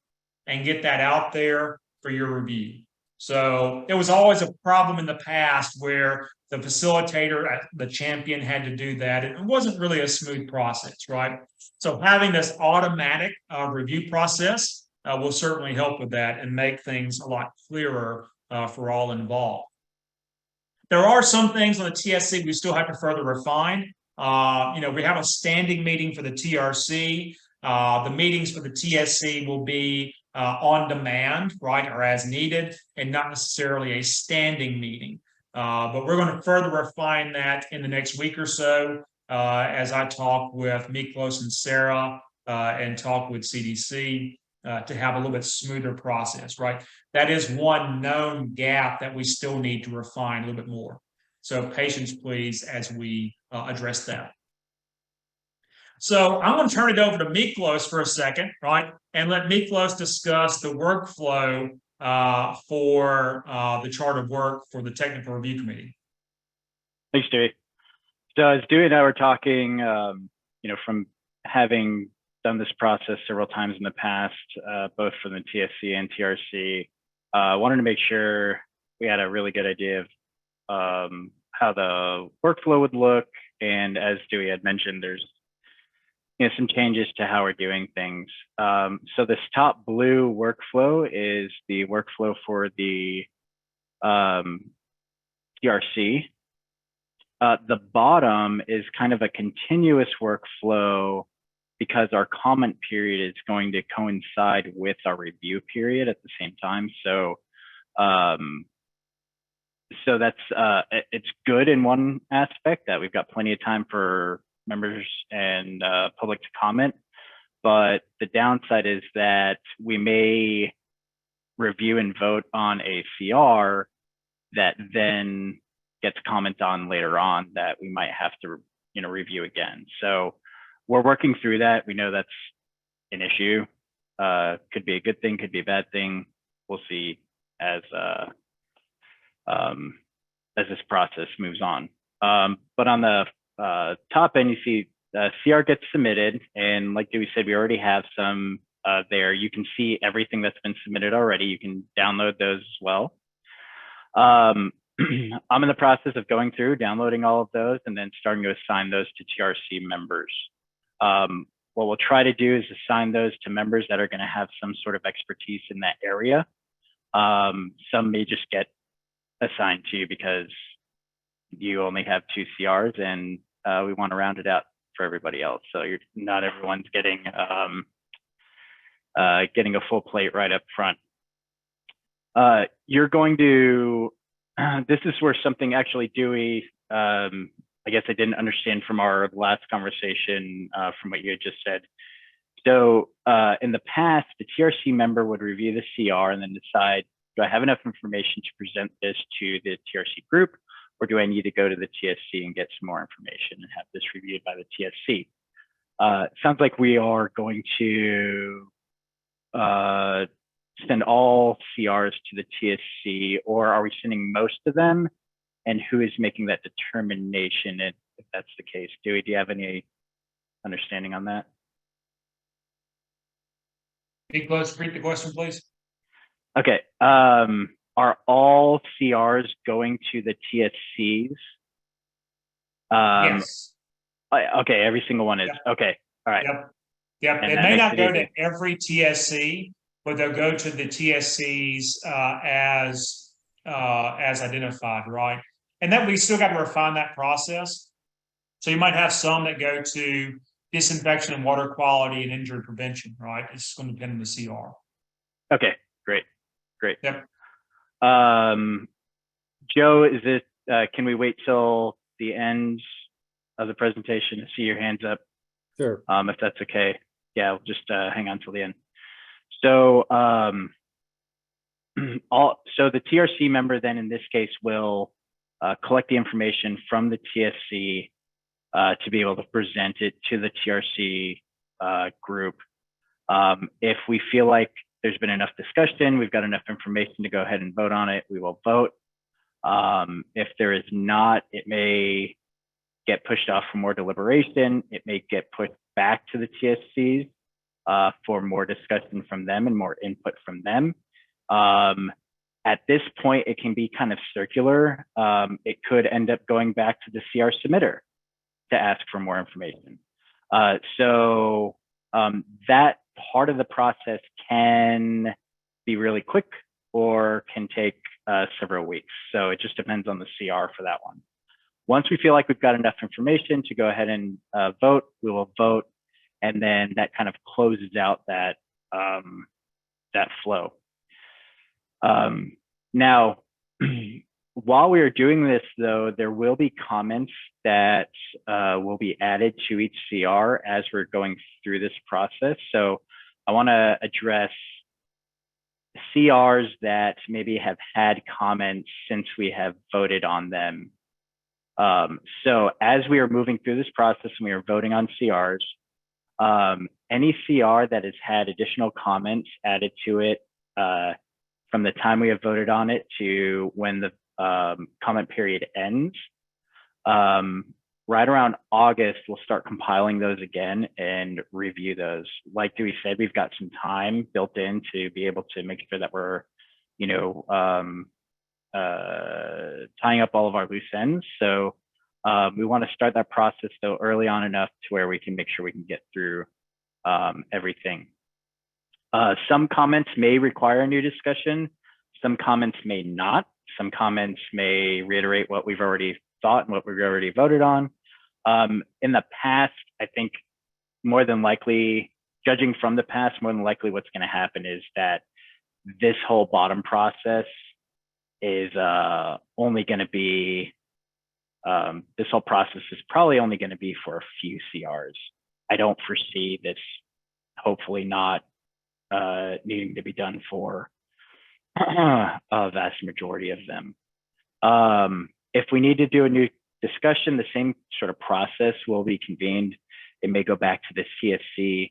and get that out there for your review. So there was always a problem in the past where the facilitator, the champion, had to do that. It wasn't really a smooth process, right? So having this automatic review process will certainly help with that and make things a lot clearer for all involved. There are some things on the TSC we still have to further refine. We have a standing meeting for the TRC. The meetings for the TSC will be on demand, right, or as needed, and not necessarily a standing meeting. But we're going to further refine that in the next week or so as I talk with Miklos and Sarah and talk with CDC to have a little bit smoother process, right? That is one known gap that we still need to refine a little bit more. So patience, please, as we address that. So I'm going to turn it over to Miklos for a second, right? And let Miklos discuss the workflow for the chart of work for the Technical Review Committee. Thanks, Jay. So as Dewey and I were talking, from having done this process several times in the past, both from the TSC and TRC, wanted to make sure we had a really good idea of how the workflow would look. And as Dewey had mentioned, there's some changes to how we're doing things. So this top blue workflow is the workflow for the TRC. The bottom is kind of a continuous workflow because our comment period is going to coincide with our review period at the same time. So that's it's good in one aspect that we've got plenty of time for members and public to comment, but the downside is that we may review and vote on a CR that then gets comment on later on that we might have to review again. So we're working through that. We know that's an issue. Could be a good thing, could be a bad thing. We'll see as this process moves on. But on the top end, you see CR gets submitted, and like we said, we already have some there. You can see everything that's been submitted already. You can download those as well. I'm in the process of going through, downloading all of those, and then starting to assign those to TRC members. What we'll try to do is assign those to members that are going to have some sort of expertise in that area. Some may just get assigned to you because you only have 2 CRs, and we want to round it out for everybody else. So not everyone's getting a full plate right up front. You're going to, this is where something actually Dewey, I guess I didn't understand from our last conversation from what you had just said. So in the past, the TRC member would review the CR and then decide, do I have enough information to present this to the TRC group, or do I need to go to the TSC and get some more information and have this reviewed by the TSC? Sounds like we are going to send all CRs to the TSC, or are we sending most of them? And who is making that determination if that's the case? Dewey, do you have any understanding on that? Big Buzz, repeat the question, please. Okay. Are all CRs going to the TSCs? Yes. Okay, every single one is. Yep. Okay, all right. Yep. Yep. And It that may makes not it go easy. to every TSC, but they'll go to the TSCs as identified, right? And then we still got to refine that process. So you might have some that go to disinfection and water quality and injury prevention, right? It's going to depend on the CR. Okay, great. Yep. Joe, is it, can we wait till the end of the presentation to see your hands up? Sure. If that's okay. Yeah, we'll just hang on till the end. So, so the TRC member then in this case will collect the information from the TSC to be able to present it to the TRC group. If we feel like there's been enough discussion, we've got enough information to go ahead and vote on it, we will vote. If there is not, it may get pushed off for more deliberation. It may get pushed back to the TSCs for more discussion from them and more input from them. At this point, it can be kind of circular. It could end up going back to the CR submitter to ask for more information. So that part of the process can be really quick or can take several weeks. So it just depends on the CR for that one. Once we feel like we've got enough information to go ahead and vote, we will vote. And then that kind of closes out that, that flow. Now, while we are doing this, though, there will be comments that will be added to each CR as we're going through this process. So I want to address CRs that maybe have had comments since we have voted on them. So as we are moving through this process and we are voting on CRs, any CR that has had additional comments added to it from the time we have voted on it to when the comment period ends, right around August, we'll start compiling those again and review those. Like Dewey said, we've got some time built in to be able to make sure that we're, you know, tying up all of our loose ends. So we want to start that process though early on enough to where we can make sure we can get through everything. Some comments may require a new discussion. Some comments may not. Some comments may reiterate what we've already thought and what we've already voted on. In the past, I think more than likely, judging from the past, more than likely what's going to happen is that this whole bottom process is only going to be, this whole process is probably only going to be for a few CRs. I don't foresee this hopefully not needing to be done for a vast majority of them. If we need to do a new discussion, the same sort of process will be convened. It may go back to the CSC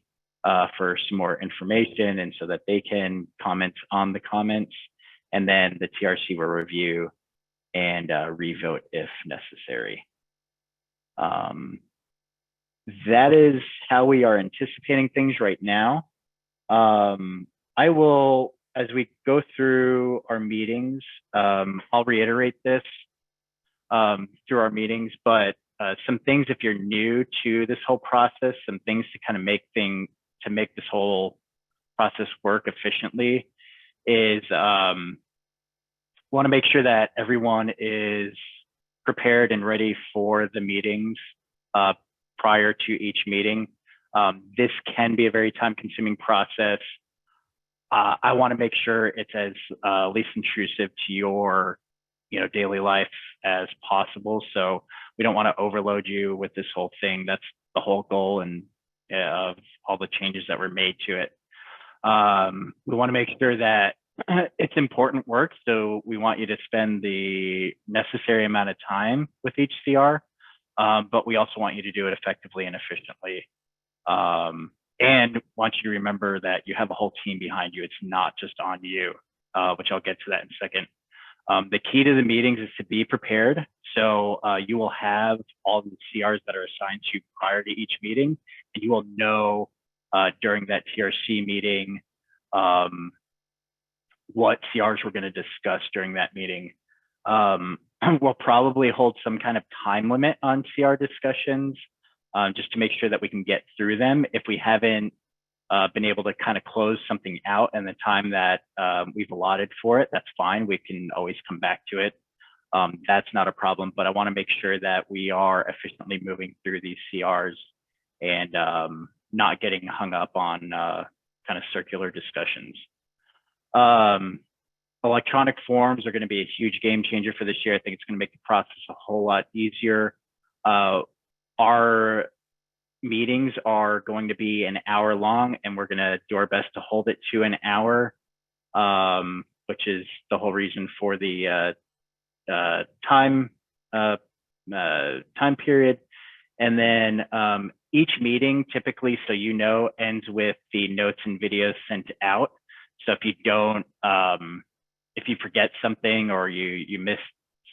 for some more information and so that they can comment on the comments, and then the TRC will review and revote if necessary. That is how we are anticipating things right now. I will, as we go through our meetings, I'll reiterate this through our meetings, but some things, if you're new to this whole process, some things to kind of make this whole process work efficiently is want to make sure that everyone is prepared and ready for the meetings prior to each meeting. This can be a very time-consuming process. I want to make sure it's as least intrusive to your daily life as possible. So we don't want to overload you with this whole thing. That's the whole goal and of all the changes that were made to it. We want to make sure that it's important work. So we want you to spend the necessary amount of time with each CR, but we also want you to do it effectively and efficiently. And want you to remember that you have a whole team behind you. It's not just on you, which I'll get to that in a second. The key to the meetings is to be prepared. So you will have all the CRs that are assigned to you prior to each meeting, and you will know during that TRC meeting what CRs we're going to discuss during that meeting. We'll probably hold some kind of time limit on CR discussions just to make sure that we can get through them. If we haven't been able to kind of close something out in the time that we've allotted for it, that's fine. We can always come back to it. That's not a problem, but I want to make sure that we are efficiently moving through these CRs and not getting hung up on kind of circular discussions. Electronic forms are going to be a huge game changer for this year. I think it's going to make the process a whole lot easier. Our meetings are going to be an hour long, and we're going to do our best to hold it to an hour, which is the whole reason for the time period. And then each meeting typically, so ends with the notes and videos sent out. So if you don't, if you forget something or you miss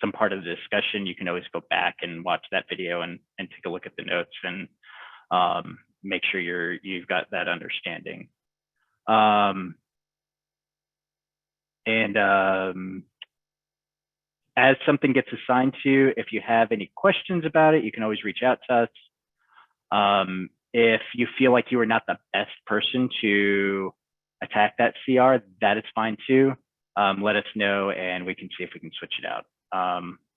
some part of the discussion, you can always go back and watch that video and take a look at the notes and make sure you've got that understanding. As something gets assigned to you, if you have any questions about it, you can always reach out to us. If you feel like you are not the best person to attack that CR, that is fine too. Let us know and we can see if we can switch it out.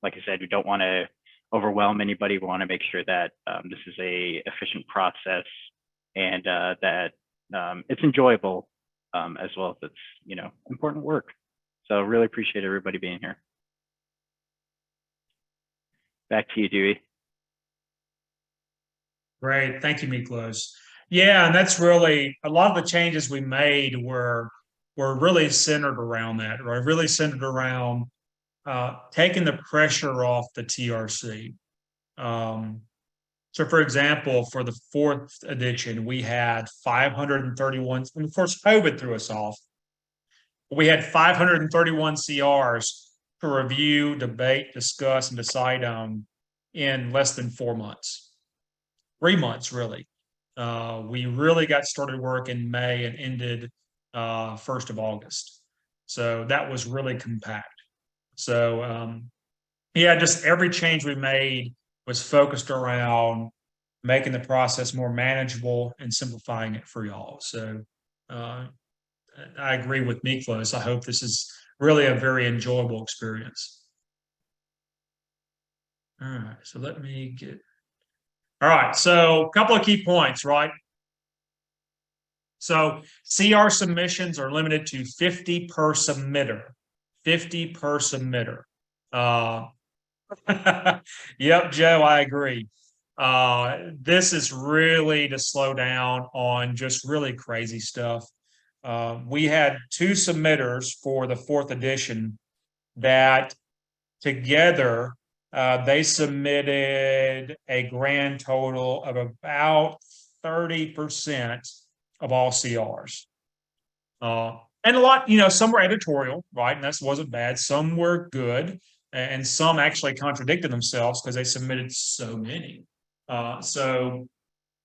Like I said, we don't want to overwhelm anybody. We want to make sure that this is a efficient process and that it's enjoyable as well as it's important work. So really appreciate everybody being here. Back to you, Dewey. Great, thank you, Miklos. Yeah, and that's really a lot of the changes we made were really centered around that, right? Really centered around taking the pressure off the TRC. So, for example, for the 4th edition, we had 531. And of course, COVID threw us off. We had 531 CRs to review, debate, discuss, and decide on in less than 4 months. 3 months, really. We really got started work in May and ended 1st of August. So that was really compact. So yeah, just every change we made was focused around making the process more manageable and simplifying it for y'all. So I agree with Miklos. I hope this is really a very enjoyable experience. All right, so let me get. All right, so a couple of key points, right? So CR submissions are limited to 50 per submitter. 50 per submitter. Yep, Joe, I agree. This is really to slow down on just really crazy stuff. We had 2 submitters for the 4th edition that together they submitted a grand total of about 30% of all CRs. And a lot, some were editorial, right? And that wasn't bad. Some were good, and some actually contradicted themselves because they submitted so many. So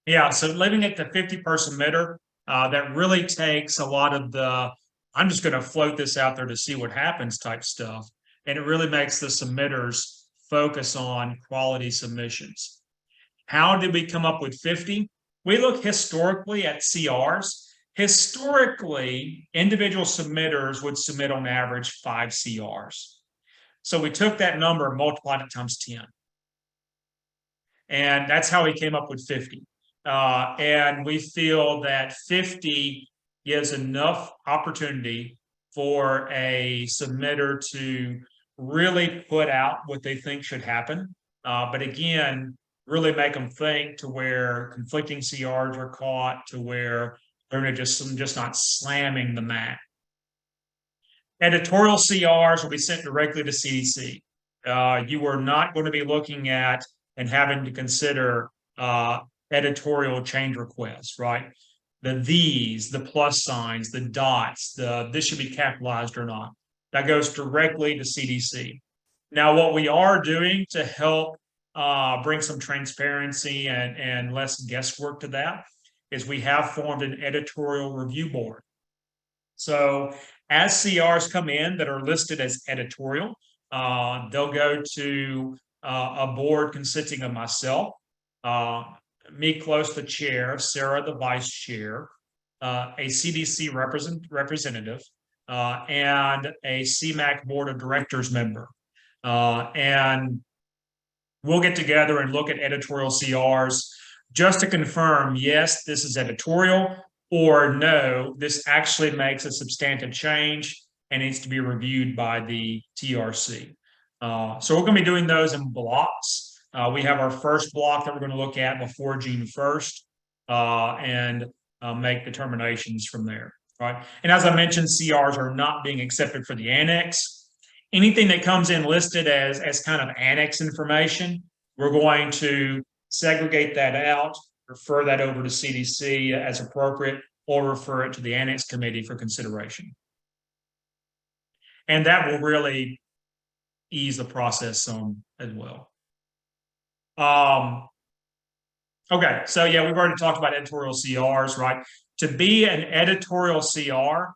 living at the 50 per submitter, that really takes a lot of the, I'm just going to float this out there to see what happens type stuff. And it really makes the submitters focus on quality submissions. How did we come up with 50? We look historically at CRs. Historically, individual submitters would submit on average 5 CRs. So we took that number and multiplied it times 10. And that's how we came up with 50. And we feel that 50 gives enough opportunity for a submitter to really put out what they think should happen. But again, really make them think to where conflicting CRs are caught, to where they're just not slamming the mat. Editorial CRs will be sent directly to CDC. You are not going to be looking at and having to consider editorial change requests, right? These, the plus signs, the dots, this should be capitalized or not. That goes directly to CDC. Now, what we are doing to help bring some transparency and less guesswork to that is we have formed an editorial review board. So as CRs come in that are listed as editorial, they'll go to a board consisting of myself, me close the chair, Sarah the vice chair, a CDC representative, and a CMAHC board of directors member. And we'll get together and look at editorial CRs just to confirm, yes, this is editorial, or no, this actually makes a substantive change and needs to be reviewed by the TRC. So we're going to be doing those in blocks. We have our first block that we're going to look at before June 1st and make determinations from there. Right. And as I mentioned, CRs are not being accepted for the annex. Anything that comes in listed as kind of annex information, we're going to segregate that out, refer that over to CDC as appropriate, or refer it to the annex committee for consideration. And that will really ease the process some as well. Okay, so yeah, we've already talked about editorial CRs, right? To be an editorial CR,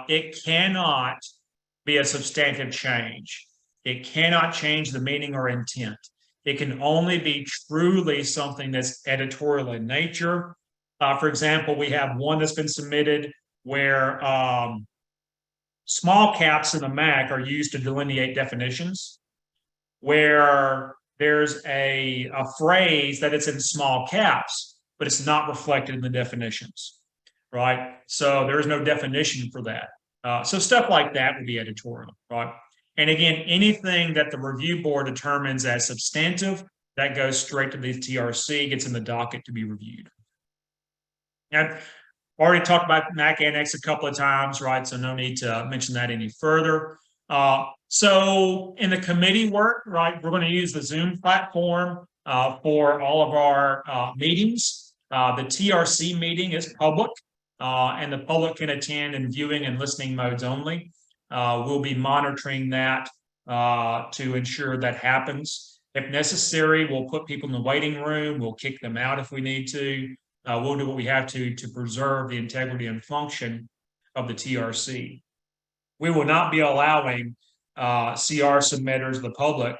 it cannot be a substantive change. It cannot change the meaning or intent. It can only be truly something that's editorial in nature. For example, we have one that's been submitted where small caps in the MAC are used to delineate definitions, where there's a phrase that it's in small caps, but it's not reflected in the definitions, right? So there is no definition for that. So stuff like that would be editorial, right? And again, anything that the review board determines as substantive, that goes straight to the TRC, gets in the docket to be reviewed. And already talked about MAC Annex a couple of times, right? So no need to mention that any further. So in the committee work, right, we're going to use the Zoom platform for all of our meetings. The TRC meeting is public, and the public can attend in viewing and listening modes only. We'll be monitoring that to ensure that happens. If necessary, we'll put people in the waiting room. We'll kick them out if we need to. We'll do what we have to preserve the integrity and function of the TRC. We will not be allowing CR submitters, the public,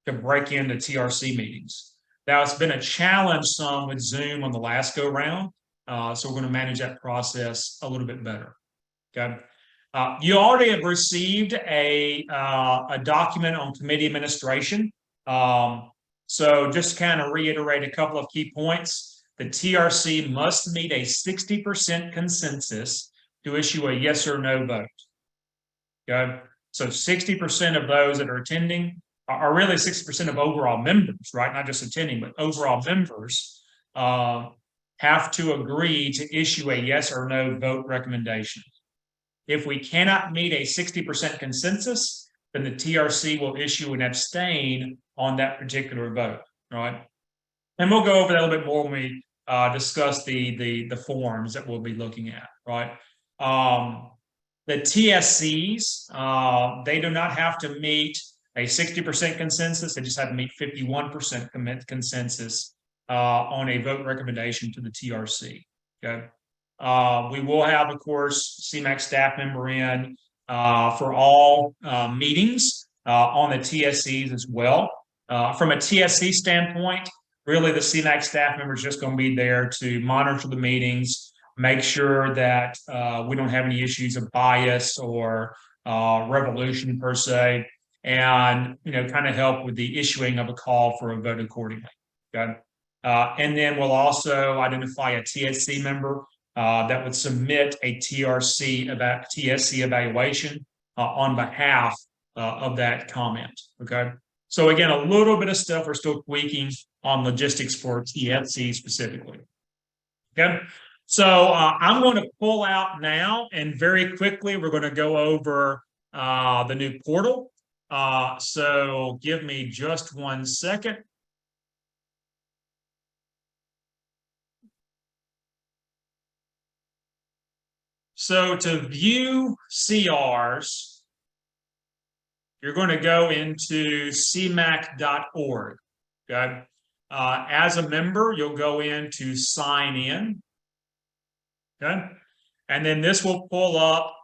to break into TRC meetings. Now, it's been a challenge some with Zoom on the last go round, so we're going to manage that process a little bit better. Okay. You already have received a document on committee administration. So just kind of reiterate a couple of key points. The TRC must meet a 60% consensus to issue a yes or no vote. Okay. So 60% of those that are attending are really 60% of overall members, right? Not just attending, but overall members have to agree to issue a yes or no vote recommendation. If we cannot meet a 60% consensus, then the TRC will issue an abstain on that particular vote, right? And we'll go over that a little bit more when we discuss the forms that we'll be looking at, right? The TSCs, they do not have to meet a 60% consensus. They just have to meet 51% consensus on a vote recommendation to the TRC. Okay. We will have, of course, CMAHC staff member in for all meetings on the TSCs as well. From a TSC standpoint, really the CMAHC staff member is just going to be there to monitor the meetings, make sure that we don't have any issues of bias or revolution per se, and kind of help with the issuing of a call for a vote accordingly. Okay. And then we'll also identify a TSC member that would submit a TSC evaluation on behalf of that comment. Okay. So again, a little bit of stuff we're still tweaking on logistics for TSC specifically. Okay. So I'm going to pull out now, and very quickly we're going to go over the new portal. So give me just 1 second. So to view CRs, you're going to go into cmac.org. Okay. As a member, you'll go in to sign in. Okay. And then this will pull up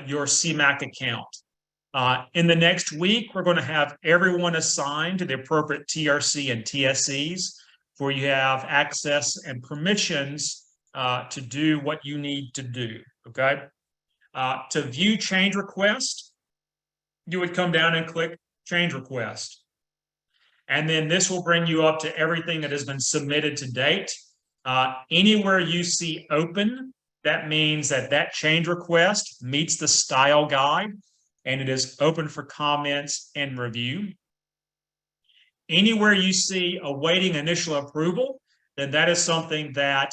your CMAHC account. In the next week, we're going to have everyone assigned to the appropriate TRC and TSCs where you have access and permissions to do what you need to do. Okay. To view change request, you would come down and click change request. And then this will bring you up to everything that has been submitted to date. Anywhere you see open, that means that that change request meets the style guide and it is open for comments and review. Anywhere you see awaiting initial approval, then that is something that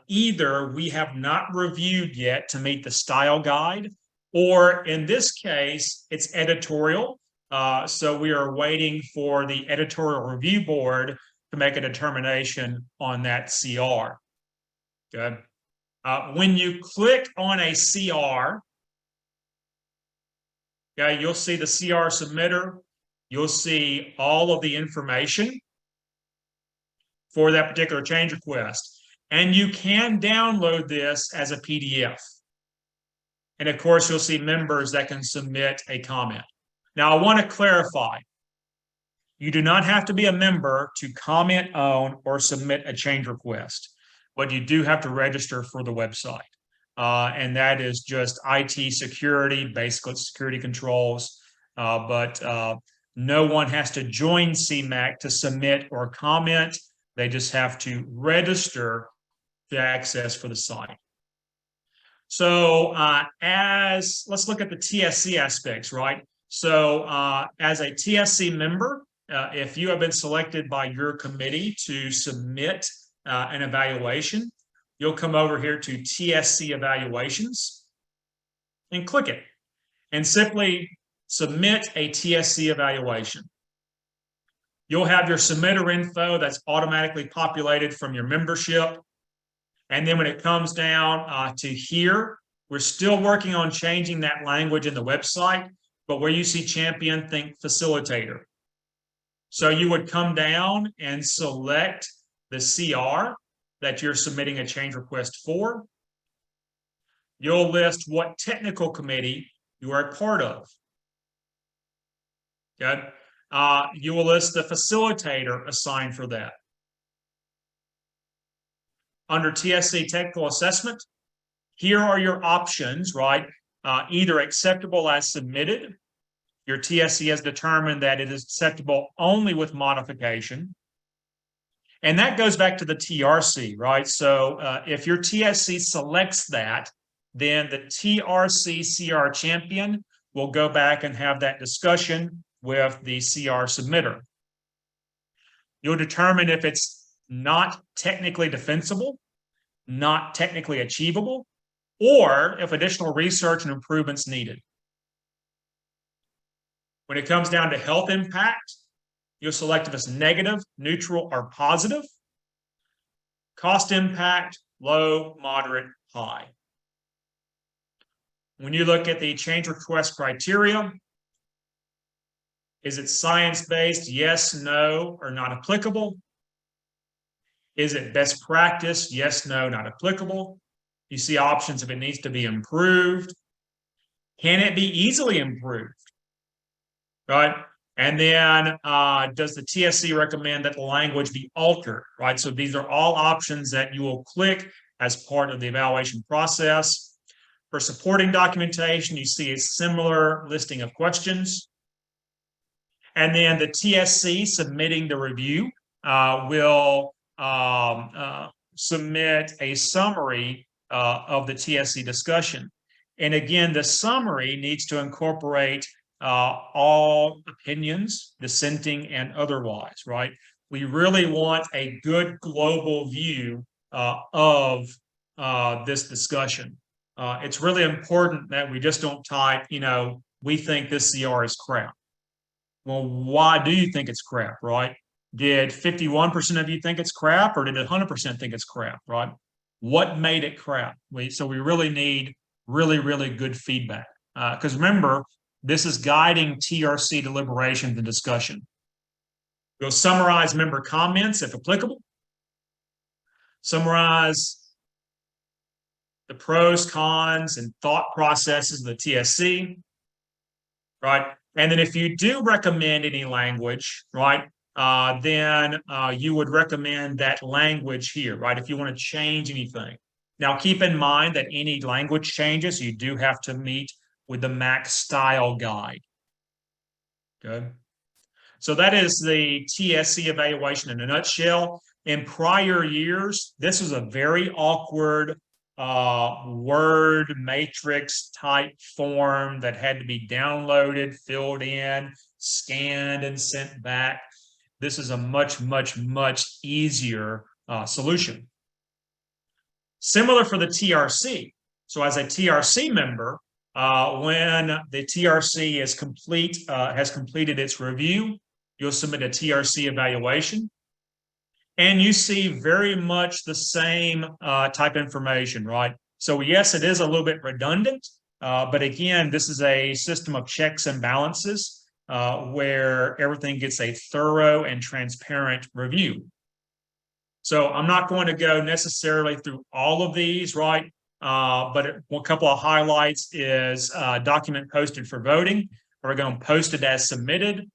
either we have not reviewed yet to meet the style guide, or in this case, it's editorial. So we are waiting for the editorial review board to make a determination on that CR. Good. When you click on a CR, okay, you'll see the CR submitter. You'll see all of the information for that particular change request. And you can download this as a PDF. And of course, you'll see members that can submit a comment. Now, I want to clarify, you do not have to be a member to comment on or submit a change request, but you do have to register for the website. And that is just IT security, basic security controls, but no one has to join CMAHC to submit or comment. They just have to register to access for the site. So let's look at the TSC aspects, right? So as a TSC member, if you have been selected by your committee to submit an evaluation, you'll come over here to TSC evaluations and click it and simply submit a TSC evaluation. You'll have your submitter info that's automatically populated from your membership. And then when it comes down to here, we're still working on changing that language in the website, but where you see champion, think facilitator. So you would come down and select the CR that you're submitting a change request for. You'll list what technical committee you are a part of. Okay. You will list the facilitator assigned for that. Under TSC Technical Assessment, here are your options, right? Either acceptable as submitted. Your TSC has determined that it is acceptable only with modification. And that goes back to the TRC, right? So if your TSC selects that, then the TRC CR champion will go back and have that discussion with the CR submitter. You'll determine if it's not technically defensible, not technically achievable, or if additional research and improvements needed. When it comes down to health impact, you'll select if it's negative, neutral, or positive. Cost impact, low, moderate, high. When you look at the change request criteria, is it science-based, yes, no, or not applicable? Is it best practice? Yes, no, not applicable. You see options if it needs to be improved. Can it be easily improved? Right? And then does the TSC recommend that the language be altered? Right? So these are all options that you will click as part of the evaluation process. For supporting documentation, you see a similar listing of questions. And then the TSC submitting the review will submit a summary of the TSC discussion. And again, the summary needs to incorporate all opinions, dissenting and otherwise, right? We really want a good global view of this discussion. It's really important that we just don't type, we think this CR is crap. Well, why do you think it's crap, right? Did 51% of you think it's crap, or did 100% think it's crap, right? What made it crap? So we really need really good feedback. Because remember, this is guiding TRC deliberations and discussion. We'll summarize member comments if applicable. Summarize the pros, cons, and thought processes of the TSC, right? And then if you do recommend any language, right, then you would recommend that language here, right, if you want to change anything. Now, keep in mind that any language changes, you do have to meet with the MAC style guide. Okay. So that is the TSC evaluation in a nutshell. In prior years, this was a very awkward Word matrix type form that had to be downloaded, filled in, scanned, and sent back. This is a much easier solution. Similar for the TRC. So as a TRC member, when the TRC is has completed its review, you'll submit a TRC evaluation. And you see very much the same type information, right? So yes, it is a little bit redundant, but again, this is a system of checks and balances where everything gets a thorough and transparent review. So I'm not going to go necessarily through all of these, right? But a couple of highlights is document posted for voting. We're going to post it as submitted.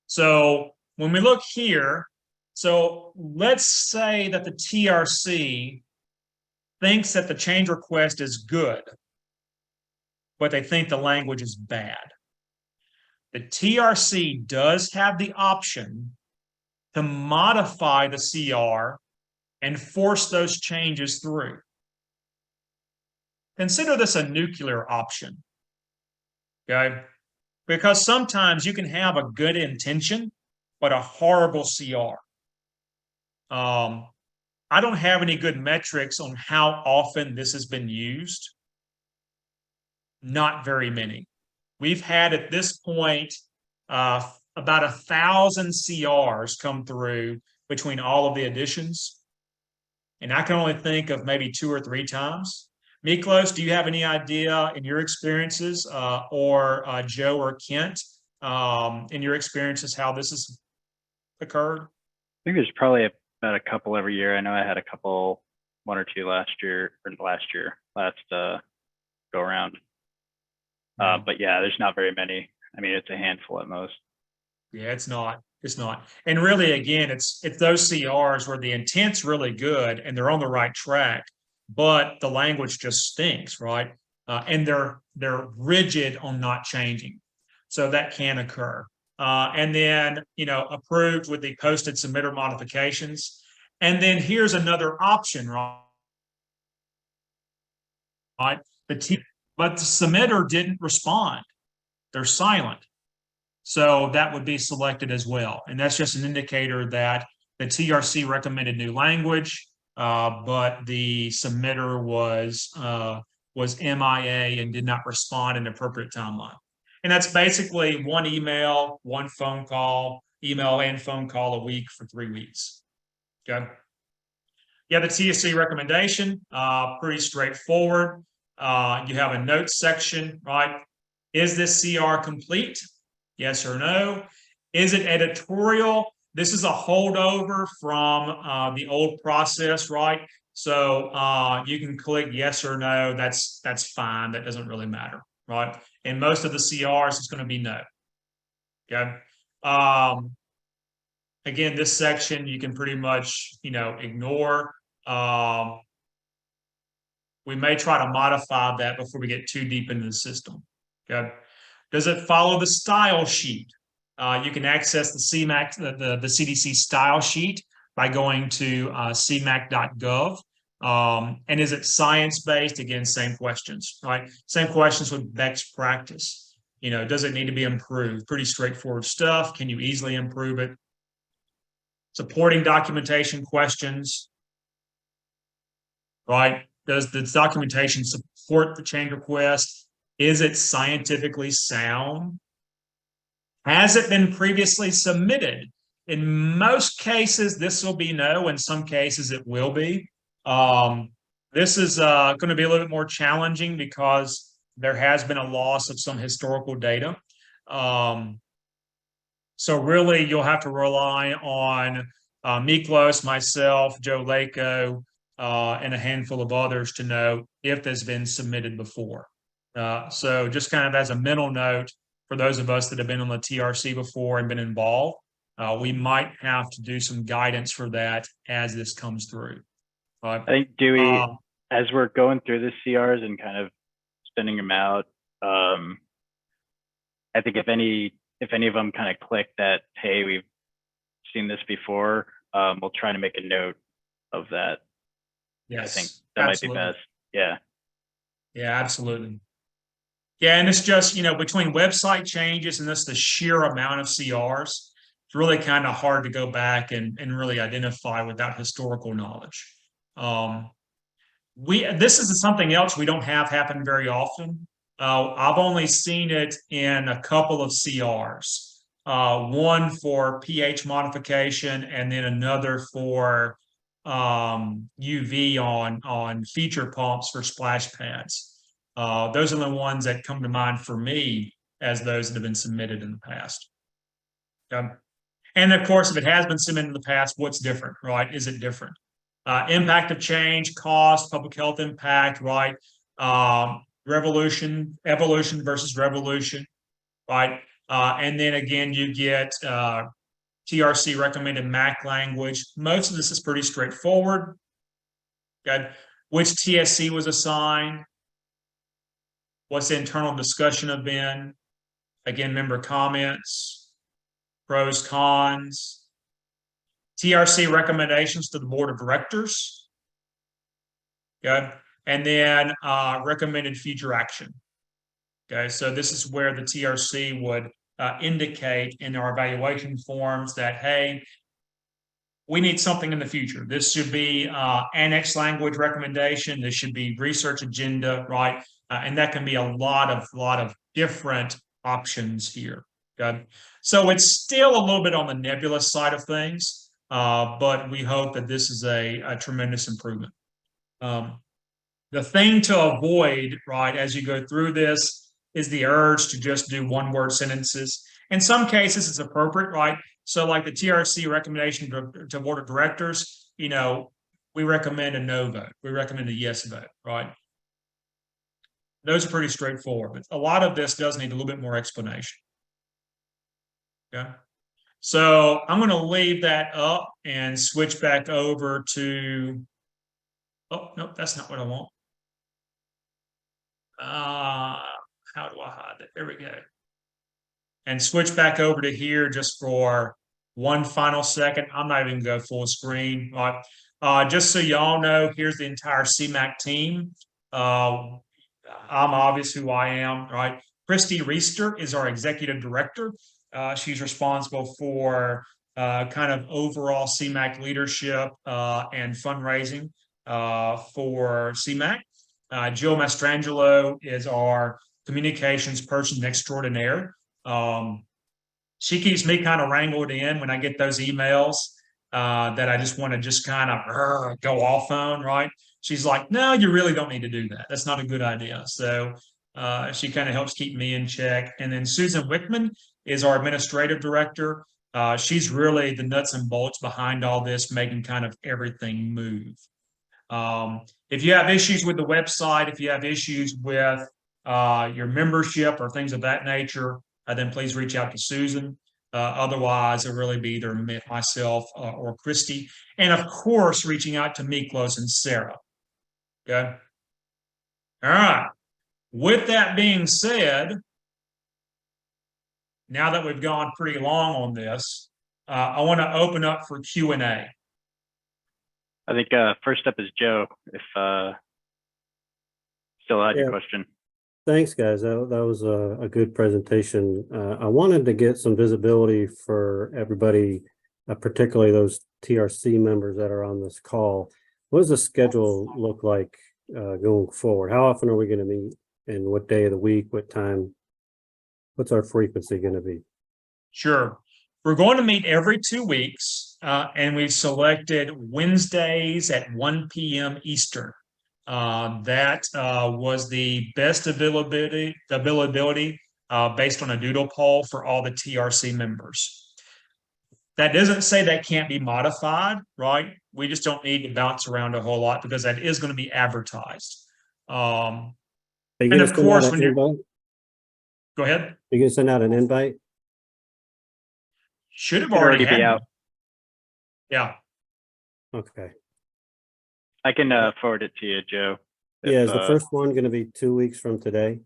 So when we look here, so let's say that the TRC thinks that the change request is good, but they think the language is bad. The TRC does have the option to modify the CR and force those changes through. Consider this a nuclear option, okay? Because sometimes you can have a good intention, but a horrible CR. I don't have any good metrics on how often this has been used. Not very many. We've had at this point about 1,000 CRs come through between all of the additions. And I can only think of maybe 2 or 3 times. Miklos, do you have any idea in your experiences or Joe or Kent in your experiences how this has occurred? I think there's probably about a couple every year. I know I had a couple, 1 or 2 last go around. But yeah, there's not very many. I mean, it's a handful at most. Yeah, it's not. It's not. And really, again, it's those CRs where the intent's really good and they're on the right track, but the language just stinks, right? And they're rigid on not changing. So that can occur. And then, approved with the posted submitter modifications. And then here's another option, right? But the submitter didn't respond. They're silent. So that would be selected as well. And that's just an indicator that the TRC recommended new language, but the submitter was MIA and did not respond in the appropriate timeline. And that's basically 1 email, 1 phone call, email and phone call a week for 3 weeks. Okay. Yeah, the TSC recommendation, pretty straightforward. You have a notes section, right? Is this CR complete? Yes or no? Is it editorial? this is a holdover from the old process, right? So you can click yes or no. That's fine. That doesn't really matter, right? In most of the CRs, it's going to be no. Okay. Again, this section you can pretty much, ignore. We may try to modify that before we get too deep into the system. Okay. Does it follow the style sheet? You can access the CMAHC, the CDC style sheet by going to cmac.gov. And is it science-based? Again, same questions, right? Same questions with best practice. Does it need to be improved? Pretty straightforward stuff. Can you easily improve it? Supporting documentation questions, right? Does the documentation support the change request? Is it scientifically sound? Has it been previously submitted? In most cases, this will be no. In some cases, it will be. This is going to be a little bit more challenging because there has been a loss of some historical data. So really, you'll have to rely on Miklos, myself, Joe Lako, and a handful of others to know if there's been submitted before. So just kind of as a mental note, for those of us that have been on the TRC before and been involved, we might have to do some guidance for that as this comes through. I think, Dewey, as we're going through the CRs and kind of spinning them out, I think if any of them kind of click that, hey, we've seen this before, we'll try to make a note of that. Yes, I think that absolutely. might be best. Yeah. Yeah, absolutely. Yeah, and it's just, between website changes and the sheer amount of CRs, it's really kind of hard to go back and really identify without historical knowledge. This is something else we don't have happen very often. I've only seen it in a couple of CRs. One for pH modification and then another for UV on feature pumps for splash pads. Those are the ones that come to mind for me as those that have been submitted in the past. And of course, if it has been submitted in the past, what's different, right? Is it different? Impact of change, cost, public health impact, right? Evolution versus revolution, right? And then again, you get TRC recommended MAC language. Most of this is pretty straightforward. Okay. Which TSC was assigned? What's the internal discussion have been? Again, member comments, pros, cons, TRC recommendations to the board of directors. Okay. And then recommended future action. Okay. So this is where the TRC would indicate in our evaluation forms that, hey, we need something in the future. This should be annex language recommendation. This should be research agenda, right? And that can be a lot of different options here. Okay. So it's still a little bit on the nebulous side of things, but we hope that this is a tremendous improvement. The thing to avoid, right, as you go through this is the urge to just do one-word sentences. In some cases, it's appropriate, right? So like the TRC recommendation to board of directors, we recommend a no vote. We recommend a yes vote, right? Those are pretty straightforward, but a lot of this does need a little bit more explanation. Okay. So I'm going to leave that up and switch back over to, oh, nope, that's not what I want. How do I hide that? There we go. And switch back over to here just for one final second. I'm not even going to go full screen. Right. Just so y'all know, here's the entire CMAHC team. I'm obvious who I am, right? Christy Reister is our executive director. She's responsible for kind of overall CMAHC leadership and fundraising for CMAHC. Jill Mastrangelo is our communications person extraordinaire. She keeps me kind of wrangled in when I get those emails that I just want to just kind of go off on, right? She's like, no, you really don't need to do that. That's not a good idea. So she kind of helps keep me in check. And then Susan Wickman is our administrative director. She's really the nuts and bolts behind all this, making kind of everything move. If you have issues with the website, if you have issues with your membership or things of that nature, then please reach out to Susan. Otherwise, it'll really be either myself or Christy. And of course, reaching out to Miklos and Sarah. Okay. All right. With that being said, now that we've gone pretty long on this, I want to open up for Q&A. I think first up is Joe, if still had your question. Thanks, guys. That was a good presentation. I wanted to get some visibility for everybody, particularly those TRC members that are on this call. What does the schedule look like going forward? How often are we going to meet, and what day of the week, what time? What's our frequency going to be? Sure. We're going to meet every 2 weeks, and we've selected Wednesdays at 1 p.m. Eastern. That was the best availability based on a doodle poll for all the TRC members. That doesn't say that can't be modified, right? We just don't need to bounce around a whole lot because that is going to be advertised. And of course, when you're... Go ahead. Are you going to send out an invite? Should have already be out. Yeah. Okay. I can forward it to you, Joe. Yeah, is the first one going to be 2 weeks from today?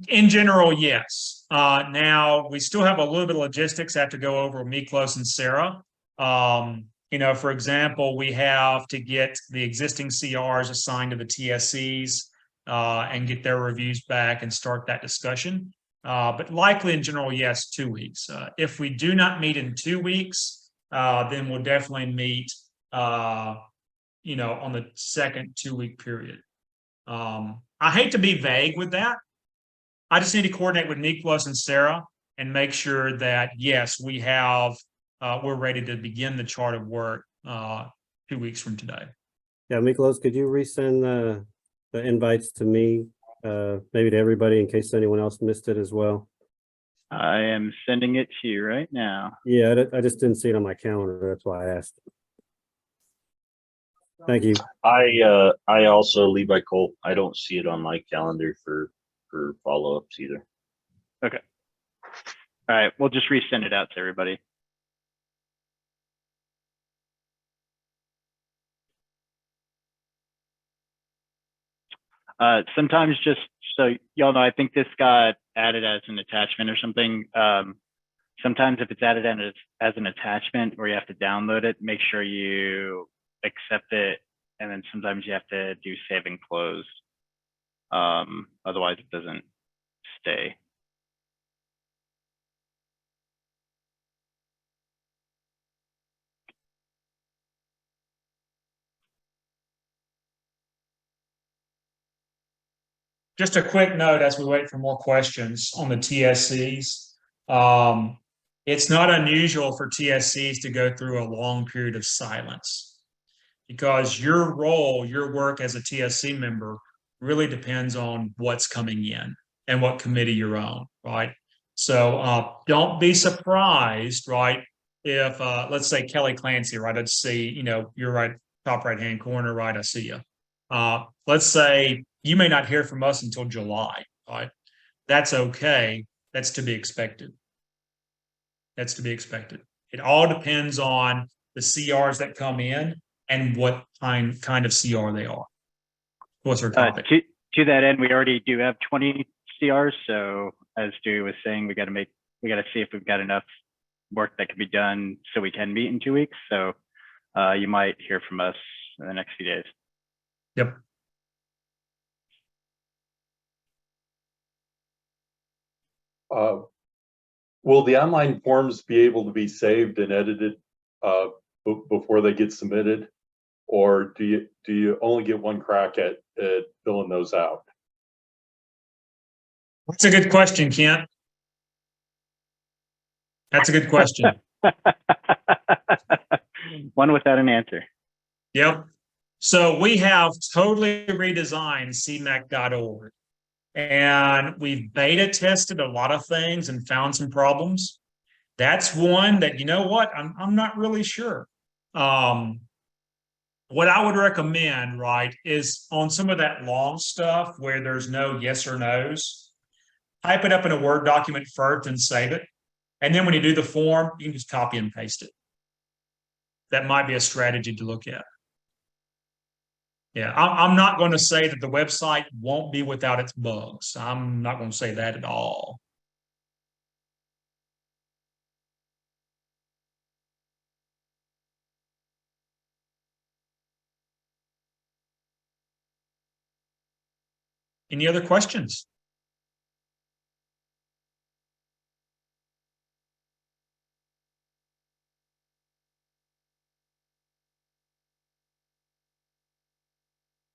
In general, yes. Now, we still have a little bit of logistics I have to go over with Miklos and Sarah. You know, for example, we have to get the existing CRs assigned to the TSCs and get their reviews back and start that discussion. But likely in general, yes, 2 weeks. If we do not meet in 2 weeks, then we'll definitely meet, you know, on the second 2 week period. I hate to be vague with that. I just need to coordinate with Miklos and Sarah and make sure that, yes, we have, we're ready to begin the chart of work 2 weeks from today. Yeah, Miklos, could you resend the invites to me, maybe to everybody in case anyone else missed it as well? I am sending it to you right now. Yeah, I just didn't see it on my calendar. That's why I asked. Thank you. I also, Levi Cole, I don't see it on my calendar for follow-ups either. Okay. All right, we'll just resend it out to everybody. Sometimes, just so y'all know, I think this got added as an attachment or something. Sometimes if it's added as an attachment where you have to download it, make sure you accept it, and then sometimes you have to do save and close. Otherwise it doesn't stay. Just a quick note as we wait for more questions on the TSCs. It's not unusual for TSCs to go through a long period of silence because your role, your work as a TSC member really depends on what's coming in and what committee you're on, right? So don't be surprised, right? If let's say Kelly Clancy, right? I'd see, you know, you're right, top right-hand corner, right? I see you. Let's say you may not hear from us until July, right? That's okay. That's to be expected. That's to be expected. It all depends on the CRs that come in and what kind of CR they are. What's our topic? To that end, we already do have 20 CRs. So as Dewey was saying, we got to see if we've got enough work that can be done so we can meet in 2 weeks. So you might hear from us in the next few days. Yep. Will the online forms be able to be saved and edited before they get submitted, or do you only get one crack at filling those out? That's a good question, Kent. That's a good question. One without an answer. Yep. So we have totally redesigned CMAHC.org. and we've beta tested a lot of things and found some problems. That's one that, you know what, I'm not really sure. What I would recommend, right, is on some of that long stuff where there's no yes or no's, type it up in a Word document first and save it. And then when you do the form, you can just copy and paste it. That might be a strategy to look at. Yeah, I'm not going to say that the website won't be without its bugs. I'm not going to say that at all. Any other questions?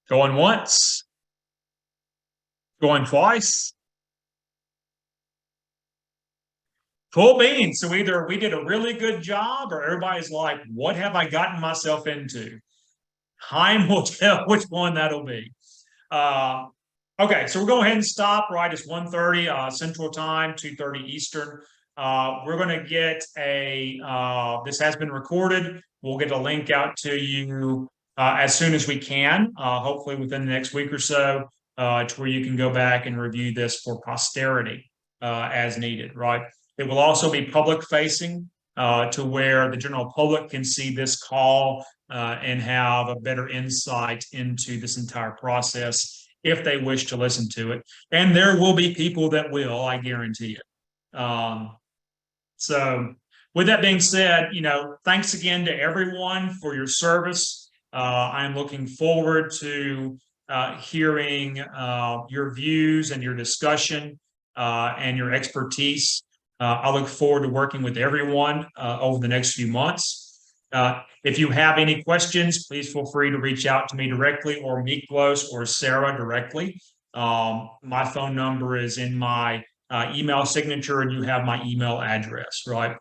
Going once, going twice. Cool beans. So either we did a really good job or everybody's like, what have I gotten myself into? Time will tell which one that'll be. Okay, so we'll go ahead and stop, right? It's 1:30 Central Time, 2:30 Eastern. We're going to get this has been recorded. We'll get a link out to you as soon as we can, hopefully within the next week or so, to where you can go back and review this for posterity as needed, right? It will also be public facing to where the general public can see this call and have a better insight into this entire process if they wish to listen to it. And there will be people that will, I guarantee it. So with that being said, thanks again to everyone for your service. I'm looking forward to hearing your views and your discussion and your expertise. I look forward to working with everyone over the next few months. If you have any questions, please feel free to reach out to me directly or Miklos or Sarah directly. My phone number is in my email signature and you have my email address, right?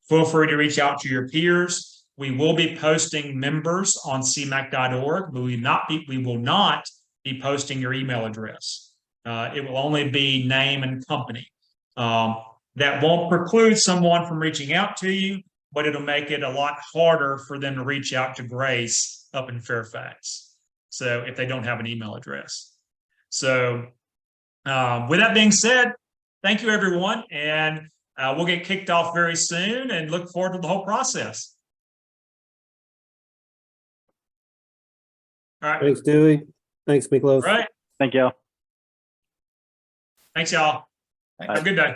Feel free to reach out to your peers. We will be posting members on CMAHC.org, but we will not be posting your email address. It will only be name and company. That won't preclude someone from reaching out to you, but it'll make it a lot harder for them to reach out to Grace up in Fairfax. So if they don't have an email address. So with that being said, thank you, everyone. And we'll get kicked off very soon and look forward to the whole process. All right. Thanks, Dewey. Thanks, Miklos. All right. Thank you. Thanks, y'all. Have a good day.